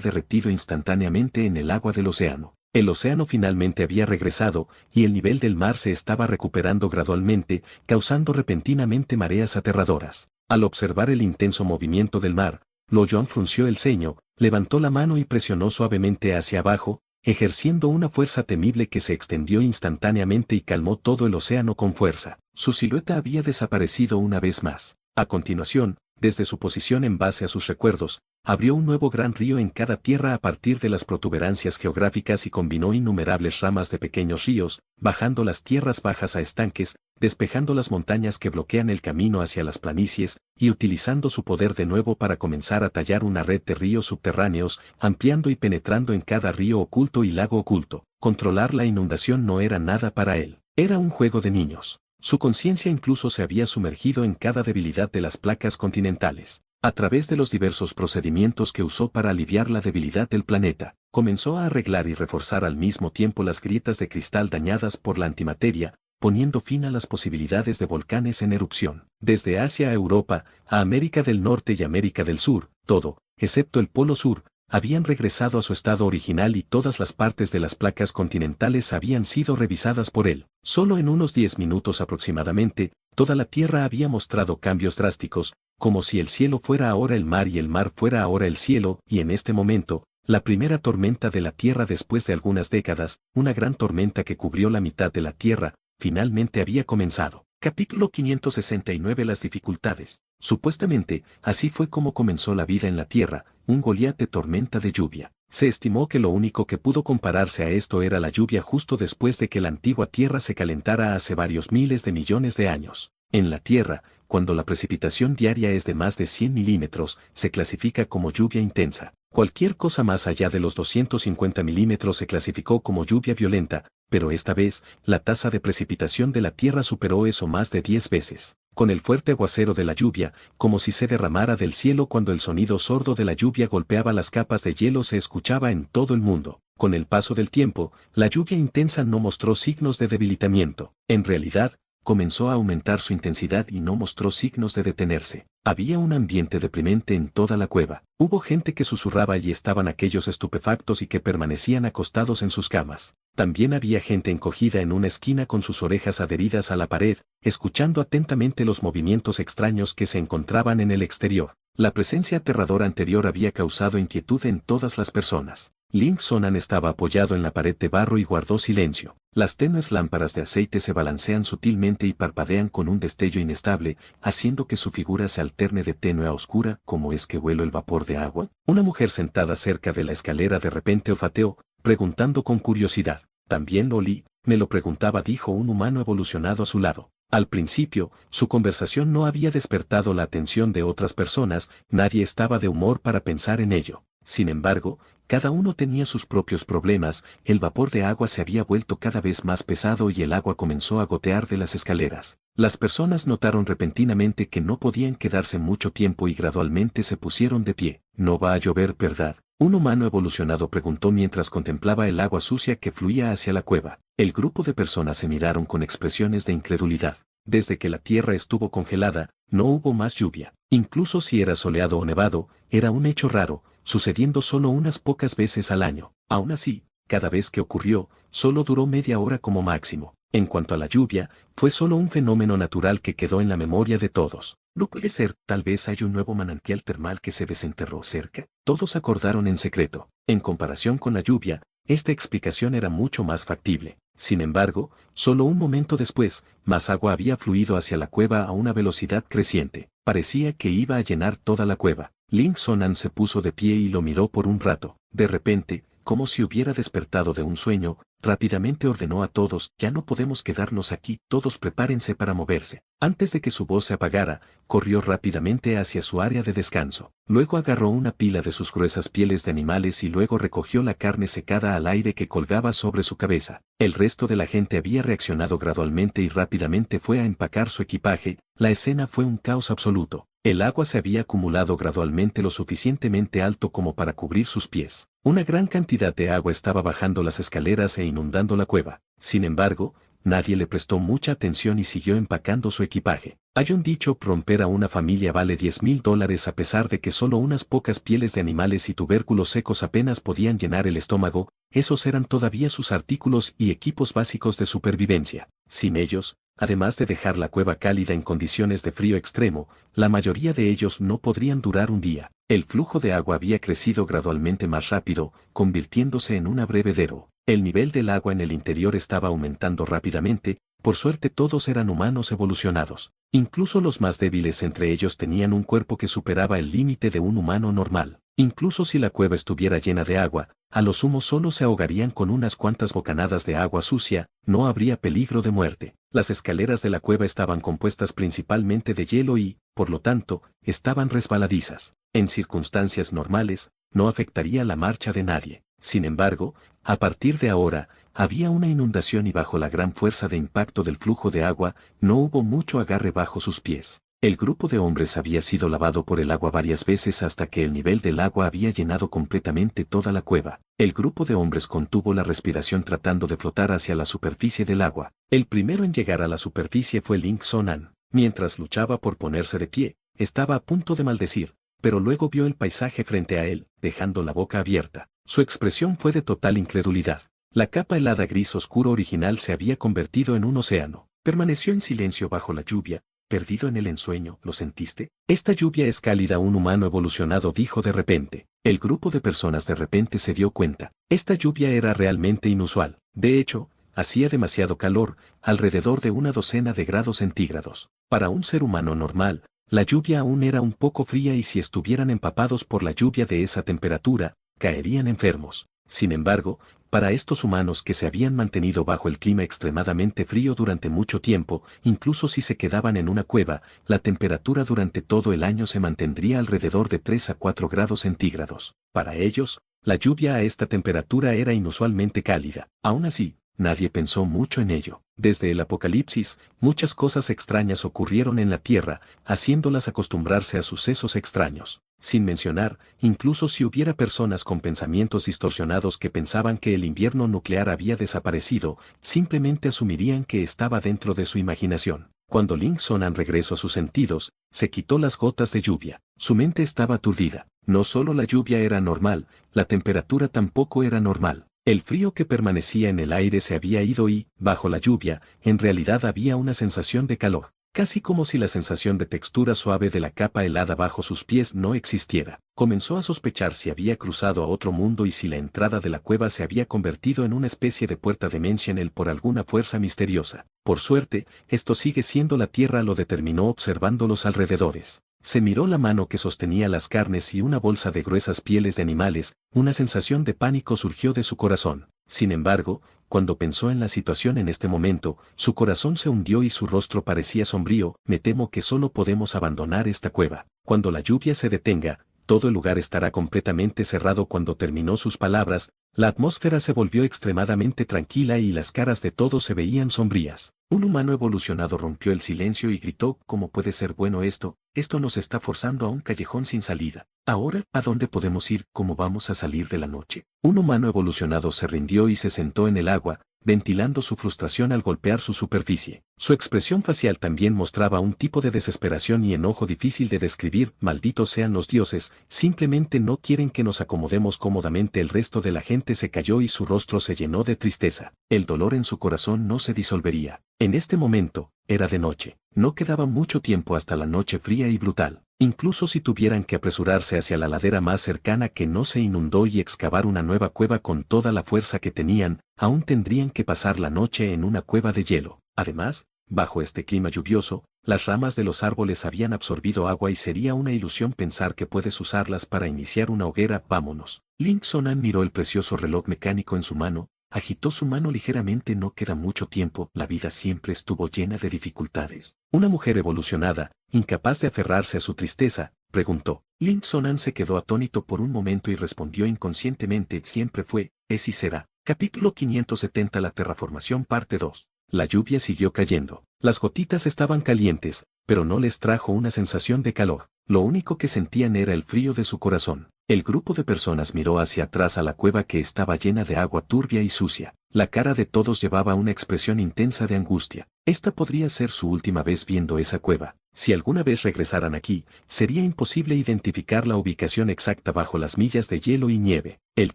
derretido instantáneamente en el agua del océano. El océano finalmente había regresado, y el nivel del mar se estaba recuperando gradualmente, causando repentinamente mareas aterradoras. Al observar el intenso movimiento del mar, Lo Yuan frunció el ceño, levantó la mano y presionó suavemente hacia abajo, ejerciendo una fuerza temible que se extendió instantáneamente y calmó todo el océano con fuerza. Su silueta había desaparecido una vez más. A continuación, desde su posición en base a sus recuerdos, abrió un nuevo gran río en cada tierra a partir de las protuberancias geográficas y combinó innumerables ramas de pequeños ríos, bajando las tierras bajas a estanques, despejando las montañas que bloquean el camino hacia las planicies, y utilizando su poder de nuevo para comenzar a tallar una red de ríos subterráneos, ampliando y penetrando en cada río oculto y lago oculto. Controlar la inundación no era nada para él. Era un juego de niños. Su conciencia incluso se había sumergido en cada debilidad de las placas continentales. A través de los diversos procedimientos que usó para aliviar la debilidad del planeta, comenzó a arreglar y reforzar al mismo tiempo las grietas de cristal dañadas por la antimateria, poniendo fin a las posibilidades de volcanes en erupción. Desde Asia a Europa, a América del Norte y América del Sur, todo, excepto el Polo Sur, habían regresado a su estado original y todas las partes de las placas continentales habían sido revisadas por él. Solo en unos 10 minutos aproximadamente, toda la Tierra había mostrado cambios drásticos, como si el cielo fuera ahora el mar y el mar fuera ahora el cielo, y en este momento, la primera tormenta de la Tierra después de algunas décadas, una gran tormenta que cubrió la mitad de la Tierra, finalmente había comenzado. Capítulo 569. Las dificultades. Supuestamente, así fue como comenzó la vida en la Tierra, un Goliat de tormenta de lluvia. Se estimó que lo único que pudo compararse a esto era la lluvia justo después de que la antigua Tierra se calentara hace varios miles de millones de años. En la Tierra, cuando la precipitación diaria es de más de 100 milímetros, se clasifica como lluvia intensa. Cualquier cosa más allá de los 250 milímetros se clasificó como lluvia violenta, pero esta vez, la tasa de precipitación de la Tierra superó eso más de 10 veces. Con el fuerte aguacero de la lluvia, como si se derramara del cielo cuando el sonido sordo de la lluvia golpeaba las capas de hielo se escuchaba en todo el mundo. Con el paso del tiempo, la lluvia intensa no mostró signos de debilitamiento. En realidad, comenzó a aumentar su intensidad y no mostró signos de detenerse. Había un ambiente deprimente en toda la cueva. Hubo gente que susurraba y estaban aquellos estupefactos y que permanecían acostados en sus camas. También había gente encogida en una esquina con sus orejas adheridas a la pared, escuchando atentamente los movimientos extraños que se encontraban en el exterior. La presencia aterradora anterior había causado inquietud en todas las personas. Ling Sonan estaba apoyado en la pared de barro y guardó silencio. Las tenues lámparas de aceite se balancean sutilmente y parpadean con un destello inestable, haciendo que su figura se alterne de tenue a oscura. ¿Cómo es que huelo el vapor de agua? Una mujer sentada cerca de la escalera de repente olfateó, preguntando con curiosidad. También lo olí, me lo preguntaba, dijo un humano evolucionado a su lado. Al principio, su conversación no había despertado la atención de otras personas, nadie estaba de humor para pensar en ello. Sin embargo, cada uno tenía sus propios problemas, el vapor de agua se había vuelto cada vez más pesado y el agua comenzó a gotear de las escaleras. Las personas notaron repentinamente que no podían quedarse mucho tiempo y gradualmente se pusieron de pie. ¿No va a llover, verdad? Un humano evolucionado preguntó mientras contemplaba el agua sucia que fluía hacia la cueva. El grupo de personas se miraron con expresiones de incredulidad. Desde que la tierra estuvo congelada, no hubo más lluvia. Incluso si era soleado o nevado, era un hecho raro, sucediendo solo unas pocas veces al año. Aún así, cada vez que ocurrió, solo duró media hora como máximo. En cuanto a la lluvia, fue solo un fenómeno natural que quedó en la memoria de todos. No puede ser, tal vez hay un nuevo manantial termal que se desenterró cerca. Todos acordaron en secreto. En comparación con la lluvia, esta explicación era mucho más factible. Sin embargo, solo un momento después, más agua había fluido hacia la cueva a una velocidad creciente. Parecía que iba a llenar toda la cueva. Ling Sonan se puso de pie y lo miró por un rato. De repente, como si hubiera despertado de un sueño, rápidamente ordenó a todos: ya no podemos quedarnos aquí, todos prepárense para moverse. Antes de que su voz se apagara, corrió rápidamente hacia su área de descanso. Luego agarró una pila de sus gruesas pieles de animales y luego recogió la carne secada al aire que colgaba sobre su cabeza. El resto de la gente había reaccionado gradualmente y rápidamente fue a empacar su equipaje. La escena fue un caos absoluto. El agua se había acumulado gradualmente lo suficientemente alto como para cubrir sus pies. Una gran cantidad de agua estaba bajando las escaleras e inundando la cueva. Sin embargo, nadie le prestó mucha atención y siguió empacando su equipaje. Hay un dicho: romper a una familia vale $10,000. A pesar de que solo unas pocas pieles de animales y tubérculos secos apenas podían llenar el estómago, esos eran todavía sus artículos y equipos básicos de supervivencia. Sin ellos, además de dejar la cueva cálida en condiciones de frío extremo, la mayoría de ellos no podrían durar un día. El flujo de agua había crecido gradualmente más rápido, convirtiéndose en un abrevedero. El nivel del agua en el interior estaba aumentando rápidamente. Por suerte todos eran humanos evolucionados. Incluso los más débiles entre ellos tenían un cuerpo que superaba el límite de un humano normal. Incluso si la cueva estuviera llena de agua, a lo sumo solo se ahogarían con unas cuantas bocanadas de agua sucia, no habría peligro de muerte. Las escaleras de la cueva estaban compuestas principalmente de hielo y, por lo tanto, estaban resbaladizas. En circunstancias normales, no afectaría la marcha de nadie. Sin embargo, a partir de ahora, había una inundación y bajo la gran fuerza de impacto del flujo de agua, no hubo mucho agarre bajo sus pies. El grupo de hombres había sido lavado por el agua varias veces hasta que el nivel del agua había llenado completamente toda la cueva. El grupo de hombres contuvo la respiración tratando de flotar hacia la superficie del agua. El primero en llegar a la superficie fue Ling Sonan. Mientras luchaba por ponerse de pie, estaba a punto de maldecir, pero luego vio el paisaje frente a él, dejando la boca abierta. Su expresión fue de total incredulidad. La capa helada gris oscuro original se había convertido en un océano. Permaneció en silencio bajo la lluvia, perdido en el ensueño. ¿Lo sentiste? Esta lluvia es cálida. Un humano evolucionado dijo de repente. El grupo de personas de repente se dio cuenta. Esta lluvia era realmente inusual. De hecho, hacía demasiado calor, alrededor de una docena de grados centígrados. Para un ser humano normal, la lluvia aún era un poco fría y si estuvieran empapados por la lluvia de esa temperatura, caerían enfermos. Sin embargo, para estos humanos que se habían mantenido bajo el clima extremadamente frío durante mucho tiempo, incluso si se quedaban en una cueva, la temperatura durante todo el año se mantendría alrededor de 3 a 4 grados centígrados. Para ellos, la lluvia a esta temperatura era inusualmente cálida. Aún así, nadie pensó mucho en ello. Desde el Apocalipsis, muchas cosas extrañas ocurrieron en la Tierra, haciéndolas acostumbrarse a sucesos extraños. Sin mencionar, incluso si hubiera personas con pensamientos distorsionados que pensaban que el invierno nuclear había desaparecido, simplemente asumirían que estaba dentro de su imaginación. Cuando Ling Sonan regresó a sus sentidos, se quitó las gotas de lluvia. Su mente estaba aturdida. No solo la lluvia era normal, la temperatura tampoco era normal. El frío que permanecía en el aire se había ido y, bajo la lluvia, en realidad había una sensación de calor. Casi como si la sensación de textura suave de la capa helada bajo sus pies no existiera. Comenzó a sospechar si había cruzado a otro mundo y si la entrada de la cueva se había convertido en una especie de puerta dimensional por alguna fuerza misteriosa. Por suerte, esto sigue siendo la Tierra, lo determinó observando los alrededores. Se miró la mano que sostenía las carnes y una bolsa de gruesas pieles de animales. Una sensación de pánico surgió de su corazón. Sin embargo, cuando pensó en la situación en este momento, su corazón se hundió y su rostro parecía sombrío. Me temo que solo podemos abandonar esta cueva. Cuando la lluvia se detenga, todo el lugar estará completamente cerrado. Cuando terminó sus palabras, la atmósfera se volvió extremadamente tranquila y las caras de todos se veían sombrías. Un humano evolucionado rompió el silencio y gritó: ¿cómo puede ser bueno esto? Esto nos está forzando a un callejón sin salida. Ahora, ¿a dónde podemos ir? ¿Cómo vamos a salir de la noche? Un humano evolucionado se rindió y se sentó en el agua, ventilando su frustración al golpear su superficie. Su expresión facial también mostraba un tipo de desesperación y enojo difícil de describir. Malditos sean los dioses, simplemente no quieren que nos acomodemos cómodamente. El resto de la gente se calló y su rostro se llenó de tristeza. El dolor en su corazón no se disolvería. En este momento, era de noche. No quedaba mucho tiempo hasta la noche fría y brutal. Incluso si tuvieran que apresurarse hacia la ladera más cercana que no se inundó y excavar una nueva cueva con toda la fuerza que tenían, aún tendrían que pasar la noche en una cueva de hielo. Además, bajo este clima lluvioso, las ramas de los árboles habían absorbido agua y sería una ilusión pensar que puedes usarlas para iniciar una hoguera. Vámonos. Link Sonan miró el precioso reloj mecánico en su mano, agitó su mano ligeramente. No queda mucho tiempo, la vida siempre estuvo llena de dificultades. Una mujer evolucionada, incapaz de aferrarse a su tristeza, preguntó. Link Sonan se quedó atónito por un momento y respondió inconscientemente: siempre fue, es y será. Capítulo 570. La terraformación parte 2. La lluvia siguió cayendo. Las gotitas estaban calientes, pero no les trajo una sensación de calor. Lo único que sentían era el frío de su corazón. El grupo de personas miró hacia atrás a la cueva que estaba llena de agua turbia y sucia. La cara de todos llevaba una expresión intensa de angustia. Esta podría ser su última vez viendo esa cueva. Si alguna vez regresaran aquí, sería imposible identificar la ubicación exacta bajo las millas de hielo y nieve. El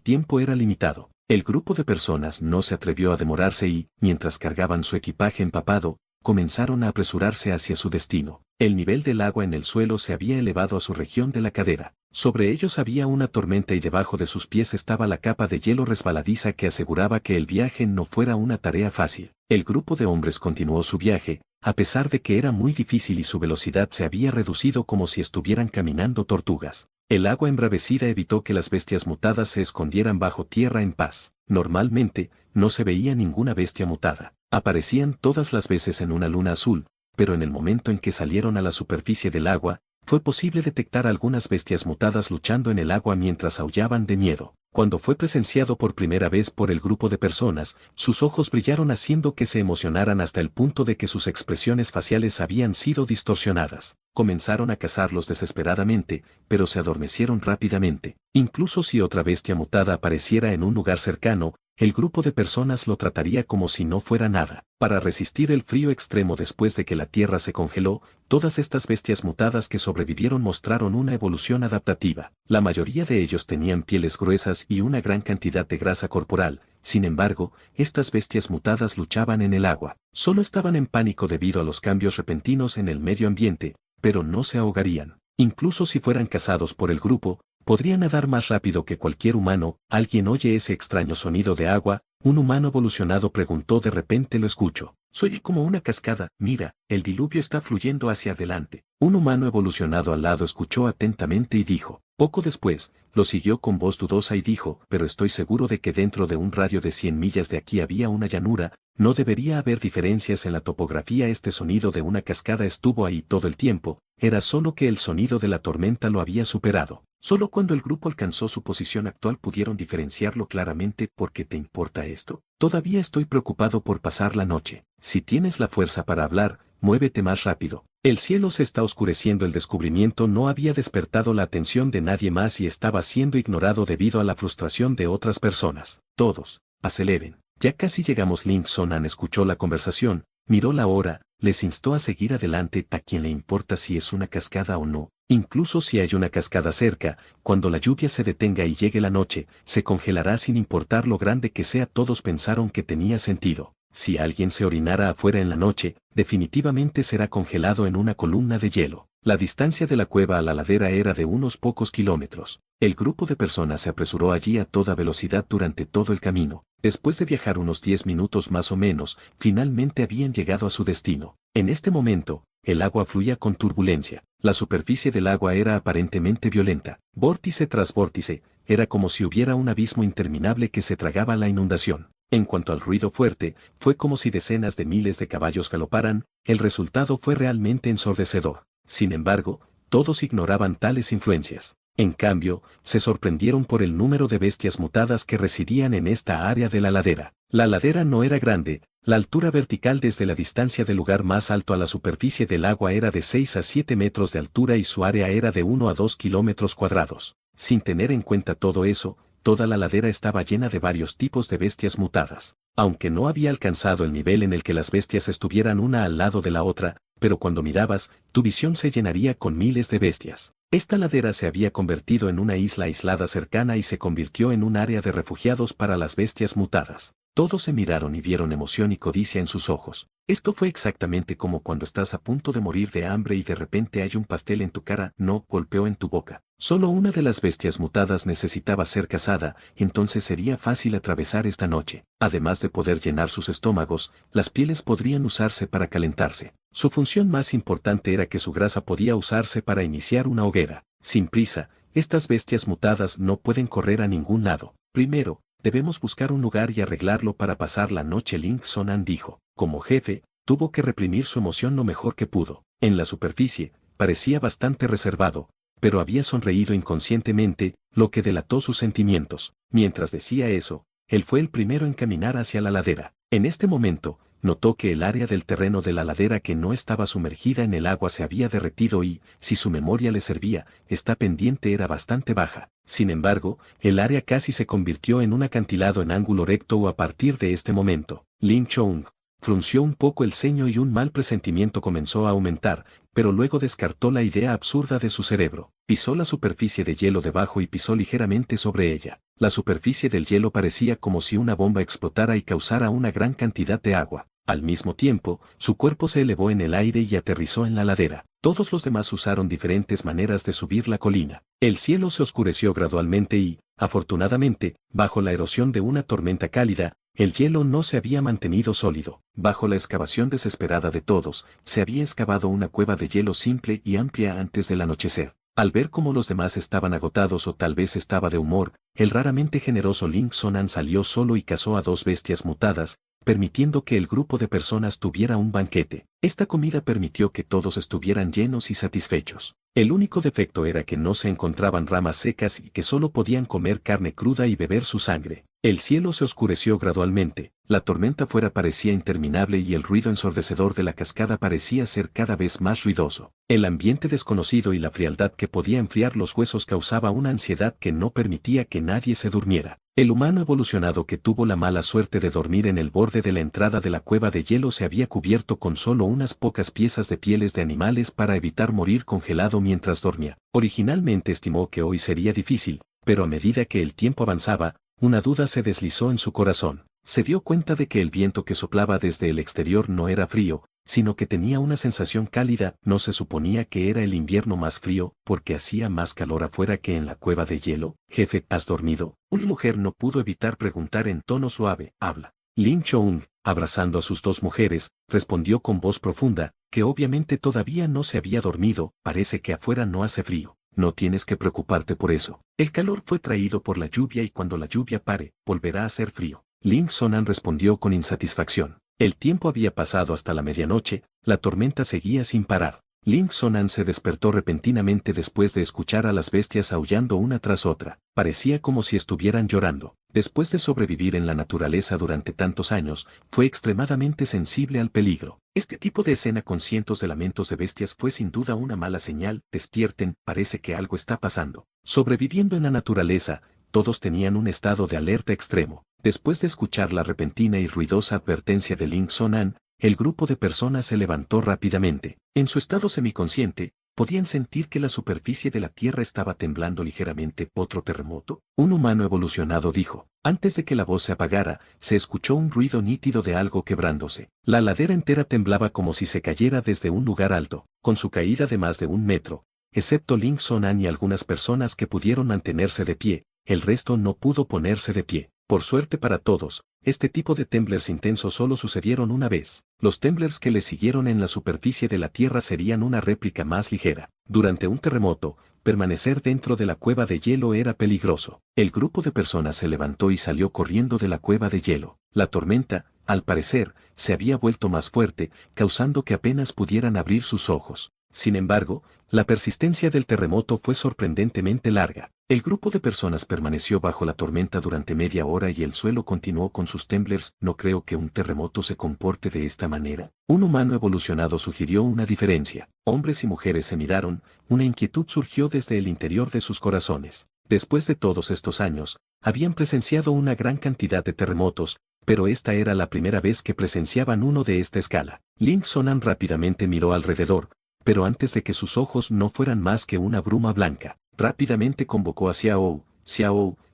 tiempo era limitado. El grupo de personas no se atrevió a demorarse y, mientras cargaban su equipaje empapado, comenzaron a apresurarse hacia su destino. El nivel del agua en el suelo se había elevado a su región de la cadera. Sobre ellos había una tormenta y debajo de sus pies estaba la capa de hielo resbaladiza que aseguraba que el viaje no fuera una tarea fácil. El grupo de hombres continuó su viaje, a pesar de que era muy difícil y su velocidad se había reducido como si estuvieran caminando tortugas. El agua embravecida evitó que las bestias mutadas se escondieran bajo tierra en paz. Normalmente, no se veía ninguna bestia mutada. Aparecían todas las veces en una luna azul, pero en el momento en que salieron a la superficie del agua, fue posible detectar algunas bestias mutadas luchando en el agua mientras aullaban de miedo. Cuando fue presenciado por primera vez por el grupo de personas, sus ojos brillaron haciendo que se emocionaran hasta el punto de que sus expresiones faciales habían sido distorsionadas. Comenzaron a cazarlos desesperadamente, pero se adormecieron rápidamente. Incluso si otra bestia mutada apareciera en un lugar cercano, el grupo de personas lo trataría como si no fuera nada. Para resistir el frío extremo después de que la tierra se congeló, todas estas bestias mutadas que sobrevivieron mostraron una evolución adaptativa. La mayoría de ellos tenían pieles gruesas y una gran cantidad de grasa corporal. Sin embargo, estas bestias mutadas luchaban en el agua. Solo estaban en pánico debido a los cambios repentinos en el medio ambiente, pero no se ahogarían. Incluso si fueran cazados por el grupo, podría nadar más rápido que cualquier humano. ¿Alguien oye ese extraño sonido de agua? Un humano evolucionado preguntó. De repente lo escucho. Soy como una cascada. Mira, el diluvio está fluyendo hacia adelante. Un humano evolucionado al lado escuchó atentamente y dijo. Poco después, lo siguió con voz dudosa y dijo, pero estoy seguro de que dentro de un radio de 100 millas de aquí había una llanura, no debería haber diferencias en la topografía. Este sonido de una cascada estuvo ahí todo el tiempo, era solo que el sonido de la tormenta lo había superado. Solo cuando el grupo alcanzó su posición actual pudieron diferenciarlo claramente. ¿Por qué te importa esto? Todavía estoy preocupado por pasar la noche. Si tienes la fuerza para hablar, muévete más rápido. El cielo se está oscureciendo. El descubrimiento no había despertado la atención de nadie más y estaba siendo ignorado debido a la frustración de otras personas. Todos, aceleren. Ya casi llegamos. Link Sonan escuchó la conversación, miró la hora, les instó a seguir adelante. ¿A quién le importa si es una cascada o no? Incluso si hay una cascada cerca, cuando la lluvia se detenga y llegue la noche, se congelará sin importar lo grande que sea. Todos pensaron que tenía sentido. Si alguien se orinara afuera en la noche, definitivamente será congelado en una columna de hielo. La distancia de la cueva a la ladera era de unos pocos kilómetros. El grupo de personas se apresuró allí a toda velocidad durante todo el camino. Después de viajar unos 10 minutos más o menos, finalmente habían llegado a su destino. En este momento, el agua fluía con turbulencia. La superficie del agua era aparentemente violenta. Vórtice tras vórtice, era como si hubiera un abismo interminable que se tragaba la inundación. En cuanto al ruido fuerte, fue como si decenas de miles de caballos galoparan. El resultado fue realmente ensordecedor. Sin embargo, todos ignoraban tales influencias. En cambio, se sorprendieron por el número de bestias mutadas que residían en esta área de la ladera. La ladera no era grande, la altura vertical desde la distancia del lugar más alto a la superficie del agua era de 6 a 7 metros de altura y su área era de 1 a 2 kilómetros cuadrados. Sin tener en cuenta todo eso, toda la ladera estaba llena de varios tipos de bestias mutadas. Aunque no había alcanzado el nivel en el que las bestias estuvieran una al lado de la otra, pero cuando mirabas, tu visión se llenaría con miles de bestias. Esta ladera se había convertido en una isla aislada cercana y se convirtió en un área de refugiados para las bestias mutadas. Todos se miraron y vieron emoción y codicia en sus ojos. Esto fue exactamente como cuando estás a punto de morir de hambre y de repente hay un pastel en tu cara, no, golpeó en tu boca. Solo una de las bestias mutadas necesitaba ser cazada, y entonces sería fácil atravesar esta noche. Además de poder llenar sus estómagos, las pieles podrían usarse para calentarse. Su función más importante era que su grasa podía usarse para iniciar una hoguera. Sin prisa, estas bestias mutadas no pueden correr a ningún lado. Primero, debemos buscar un lugar y arreglarlo para pasar la noche, Link Sonan dijo. Como jefe, tuvo que reprimir su emoción lo mejor que pudo. En la superficie, parecía bastante reservado, pero había sonreído inconscientemente, lo que delató sus sentimientos. Mientras decía eso, él fue el primero en caminar hacia la ladera. En este momento, notó que el área del terreno de la ladera que no estaba sumergida en el agua se había derretido y, si su memoria le servía, esta pendiente era bastante baja. Sin embargo, el área casi se convirtió en un acantilado en ángulo recto a partir de este momento. Lin Chung frunció un poco el ceño y un mal presentimiento comenzó a aumentar, pero luego descartó la idea absurda de su cerebro. Pisó la superficie de hielo debajo y pisó ligeramente sobre ella. La superficie del hielo parecía como si una bomba explotara y causara una gran cantidad de agua. Al mismo tiempo, su cuerpo se elevó en el aire y aterrizó en la ladera. Todos los demás usaron diferentes maneras de subir la colina. El cielo se oscureció gradualmente y, afortunadamente, bajo la erosión de una tormenta cálida, el hielo no se había mantenido sólido. Bajo la excavación desesperada de todos, se había excavado una cueva de hielo simple y amplia antes del anochecer. Al ver cómo los demás estaban agotados o tal vez estaba de humor, el raramente generoso Link Sonan salió solo y cazó a 2 bestias mutadas, permitiendo que el grupo de personas tuviera un banquete. Esta comida permitió que todos estuvieran llenos y satisfechos. El único defecto era que no se encontraban ramas secas y que solo podían comer carne cruda y beber su sangre. El cielo se oscureció gradualmente, la tormenta fuera parecía interminable y el ruido ensordecedor de la cascada parecía ser cada vez más ruidoso. El ambiente desconocido y la frialdad que podía enfriar los huesos causaba una ansiedad que no permitía que nadie se durmiera. El humano evolucionado que tuvo la mala suerte de dormir en el borde de la entrada de la cueva de hielo se había cubierto con solo unas pocas piezas de pieles de animales para evitar morir congelado mientras dormía. Originalmente estimó que hoy sería difícil, pero a medida que el tiempo avanzaba, una duda se deslizó en su corazón. Se dio cuenta de que el viento que soplaba desde el exterior no era frío, sino que tenía una sensación cálida. No se suponía que era el invierno más frío, porque hacía más calor afuera que en la cueva de hielo. Jefe, ¿has dormido? Una mujer no pudo evitar preguntar en tono suave. Habla. Lin Chung, abrazando a sus 2 mujeres, respondió con voz profunda, que obviamente todavía no se había dormido. Parece que afuera no hace frío. No tienes que preocuparte por eso. El calor fue traído por la lluvia y cuando la lluvia pare, volverá a hacer frío. Link Sonan respondió con insatisfacción. El tiempo había pasado hasta la medianoche, la tormenta seguía sin parar. Link Sonan se despertó repentinamente después de escuchar a las bestias aullando una tras otra. Parecía como si estuvieran llorando. Después de sobrevivir en la naturaleza durante tantos años, fue extremadamente sensible al peligro. Este tipo de escena con cientos de lamentos de bestias fue sin duda una mala señal. Despierten, parece que algo está pasando. Sobreviviendo en la naturaleza, todos tenían un estado de alerta extremo. Después de escuchar la repentina y ruidosa advertencia de Link Sonan, el grupo de personas se levantó rápidamente. En su estado semiconsciente, podían sentir que la superficie de la Tierra estaba temblando ligeramente. ¿Otro terremoto? Un humano evolucionado dijo. Antes de que la voz se apagara, se escuchó un ruido nítido de algo quebrándose. La ladera entera temblaba como si se cayera desde un lugar alto, con su caída de más de 1 metro. Excepto Link Sonan y algunas personas que pudieron mantenerse de pie, el resto no pudo ponerse de pie. Por suerte para todos, este tipo de temblores intensos solo sucedieron una vez. Los temblores que le siguieron en la superficie de la Tierra serían una réplica más ligera. Durante un terremoto, permanecer dentro de la cueva de hielo era peligroso. El grupo de personas se levantó y salió corriendo de la cueva de hielo. La tormenta, al parecer, se había vuelto más fuerte, causando que apenas pudieran abrir sus ojos. Sin embargo, la persistencia del terremoto fue sorprendentemente larga. El grupo de personas permaneció bajo la tormenta durante media hora y el suelo continuó con sus temblores. No creo que un terremoto se comporte de esta manera. Un humano evolucionado sugirió una diferencia. Hombres y mujeres se miraron, una inquietud surgió desde el interior de sus corazones. Después de todos estos años, habían presenciado una gran cantidad de terremotos, pero esta era la primera vez que presenciaban uno de esta escala. Link Sonan rápidamente miró alrededor, pero antes de que sus ojos no fueran más que una bruma blanca, rápidamente convocó a Xiao,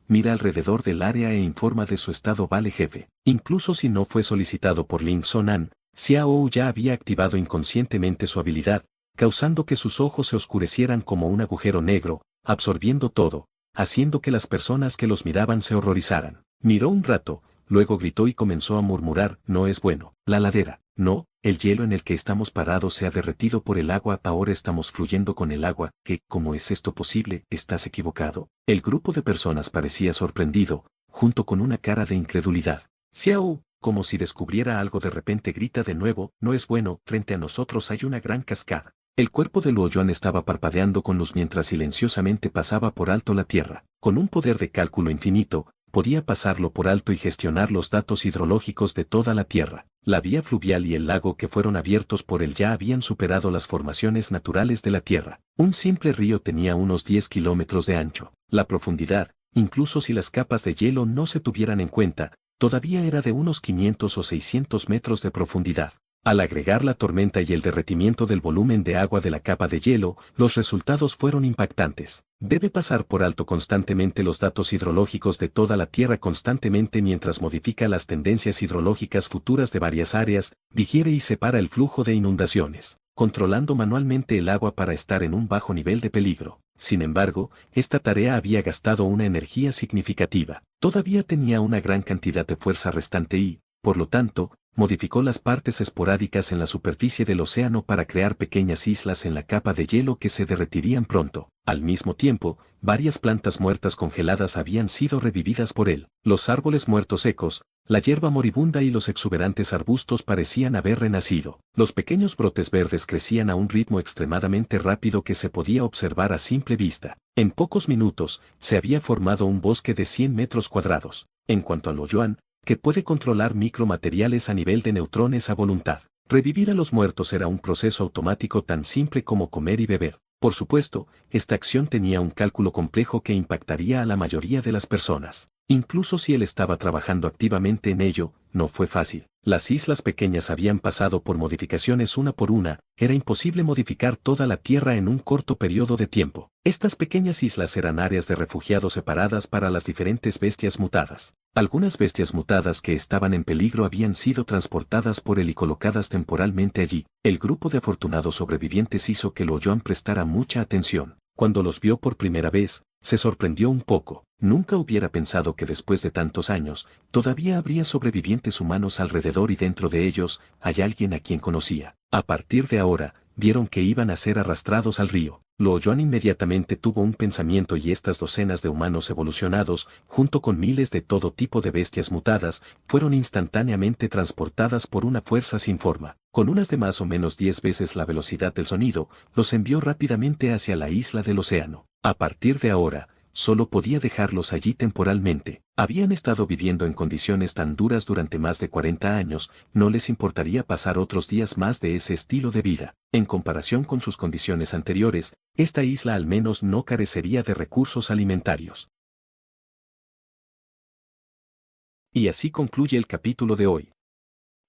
mira alrededor del área e informa de su estado. Vale, jefe. Incluso si no fue solicitado por Ling Sonan, Xiao ya había activado inconscientemente su habilidad, causando que sus ojos se oscurecieran como un agujero negro, absorbiendo todo, haciendo que las personas que los miraban se horrorizaran. Miró un rato, luego gritó y comenzó a murmurar: no es bueno. La ladera. No, el hielo en el que estamos parados se ha derretido por el agua. Ahora estamos fluyendo con el agua. ¿Qué? ¿Cómo es esto posible? ¿Estás equivocado? El grupo de personas parecía sorprendido, junto con una cara de incredulidad. Xiao, como si descubriera algo, de repente grita de nuevo: no es bueno, frente a nosotros hay una gran cascada. El cuerpo de Luo Yuan estaba parpadeando con luz mientras silenciosamente pasaba por alto la tierra. Con un poder de cálculo infinito, podía pasarlo por alto y gestionar los datos hidrológicos de toda la tierra. La vía fluvial y el lago que fueron abiertos por él ya habían superado las formaciones naturales de la tierra. Un simple río tenía unos 10 kilómetros de ancho. La profundidad, incluso si las capas de hielo no se tuvieran en cuenta, todavía era de unos 500 o 600 metros de profundidad. Al agregar la tormenta y el derretimiento del volumen de agua de la capa de hielo, los resultados fueron impactantes. Debe pasar por alto constantemente los datos hidrológicos de toda la Tierra constantemente mientras modifica las tendencias hidrológicas futuras de varias áreas, digiere y separa el flujo de inundaciones, controlando manualmente el agua para estar en un bajo nivel de peligro. Sin embargo, esta tarea había gastado una energía significativa. Todavía tenía una gran cantidad de fuerza restante y, por lo tanto, modificó las partes esporádicas en la superficie del océano para crear pequeñas islas en la capa de hielo que se derretirían pronto. Al mismo tiempo, varias plantas muertas congeladas habían sido revividas por él. Los árboles muertos secos, la hierba moribunda y los exuberantes arbustos parecían haber renacido. Los pequeños brotes verdes crecían a un ritmo extremadamente rápido que se podía observar a simple vista. En pocos minutos, se había formado un bosque de 100 metros cuadrados. En cuanto a Luo Yuan, que puede controlar micromateriales a nivel de neutrones a voluntad. Revivir a los muertos era un proceso automático tan simple como comer y beber. Por supuesto, esta acción tenía un cálculo complejo que impactaría a la mayoría de las personas. Incluso si él estaba trabajando activamente en ello, no fue fácil. Las islas pequeñas habían pasado por modificaciones una por una, era imposible modificar toda la Tierra en un corto periodo de tiempo. Estas pequeñas islas eran áreas de refugiados separadas para las diferentes bestias mutadas. Algunas bestias mutadas que estaban en peligro habían sido transportadas por él y colocadas temporalmente allí. El grupo de afortunados sobrevivientes hizo que Luo Yuan prestara mucha atención. Cuando los vio por primera vez, se sorprendió un poco. Nunca hubiera pensado que después de tantos años, todavía habría sobrevivientes humanos alrededor y dentro de ellos, hay alguien a quien conocía. A partir de ahora, vieron que iban a ser arrastrados al río. Luo Yuan inmediatamente tuvo un pensamiento y estas docenas de humanos evolucionados, junto con miles de todo tipo de bestias mutadas, fueron instantáneamente transportadas por una fuerza sin forma. Con unas de más o menos 10 veces la velocidad del sonido, los envió rápidamente hacia la isla del océano. A partir de ahora, solo podía dejarlos allí temporalmente. Habían estado viviendo en condiciones tan duras durante más de 40 años, no les importaría pasar otros días más de ese estilo de vida. En comparación con sus condiciones anteriores, esta isla al menos no carecería de recursos alimentarios. Y así concluye el capítulo de hoy.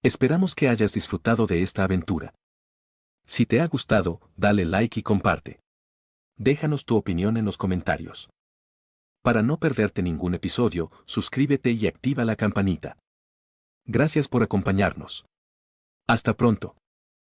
Esperamos que hayas disfrutado de esta aventura. Si te ha gustado, dale like y comparte. Déjanos tu opinión en los comentarios. Para no perderte ningún episodio, suscríbete y activa la campanita. Gracias por acompañarnos. Hasta pronto.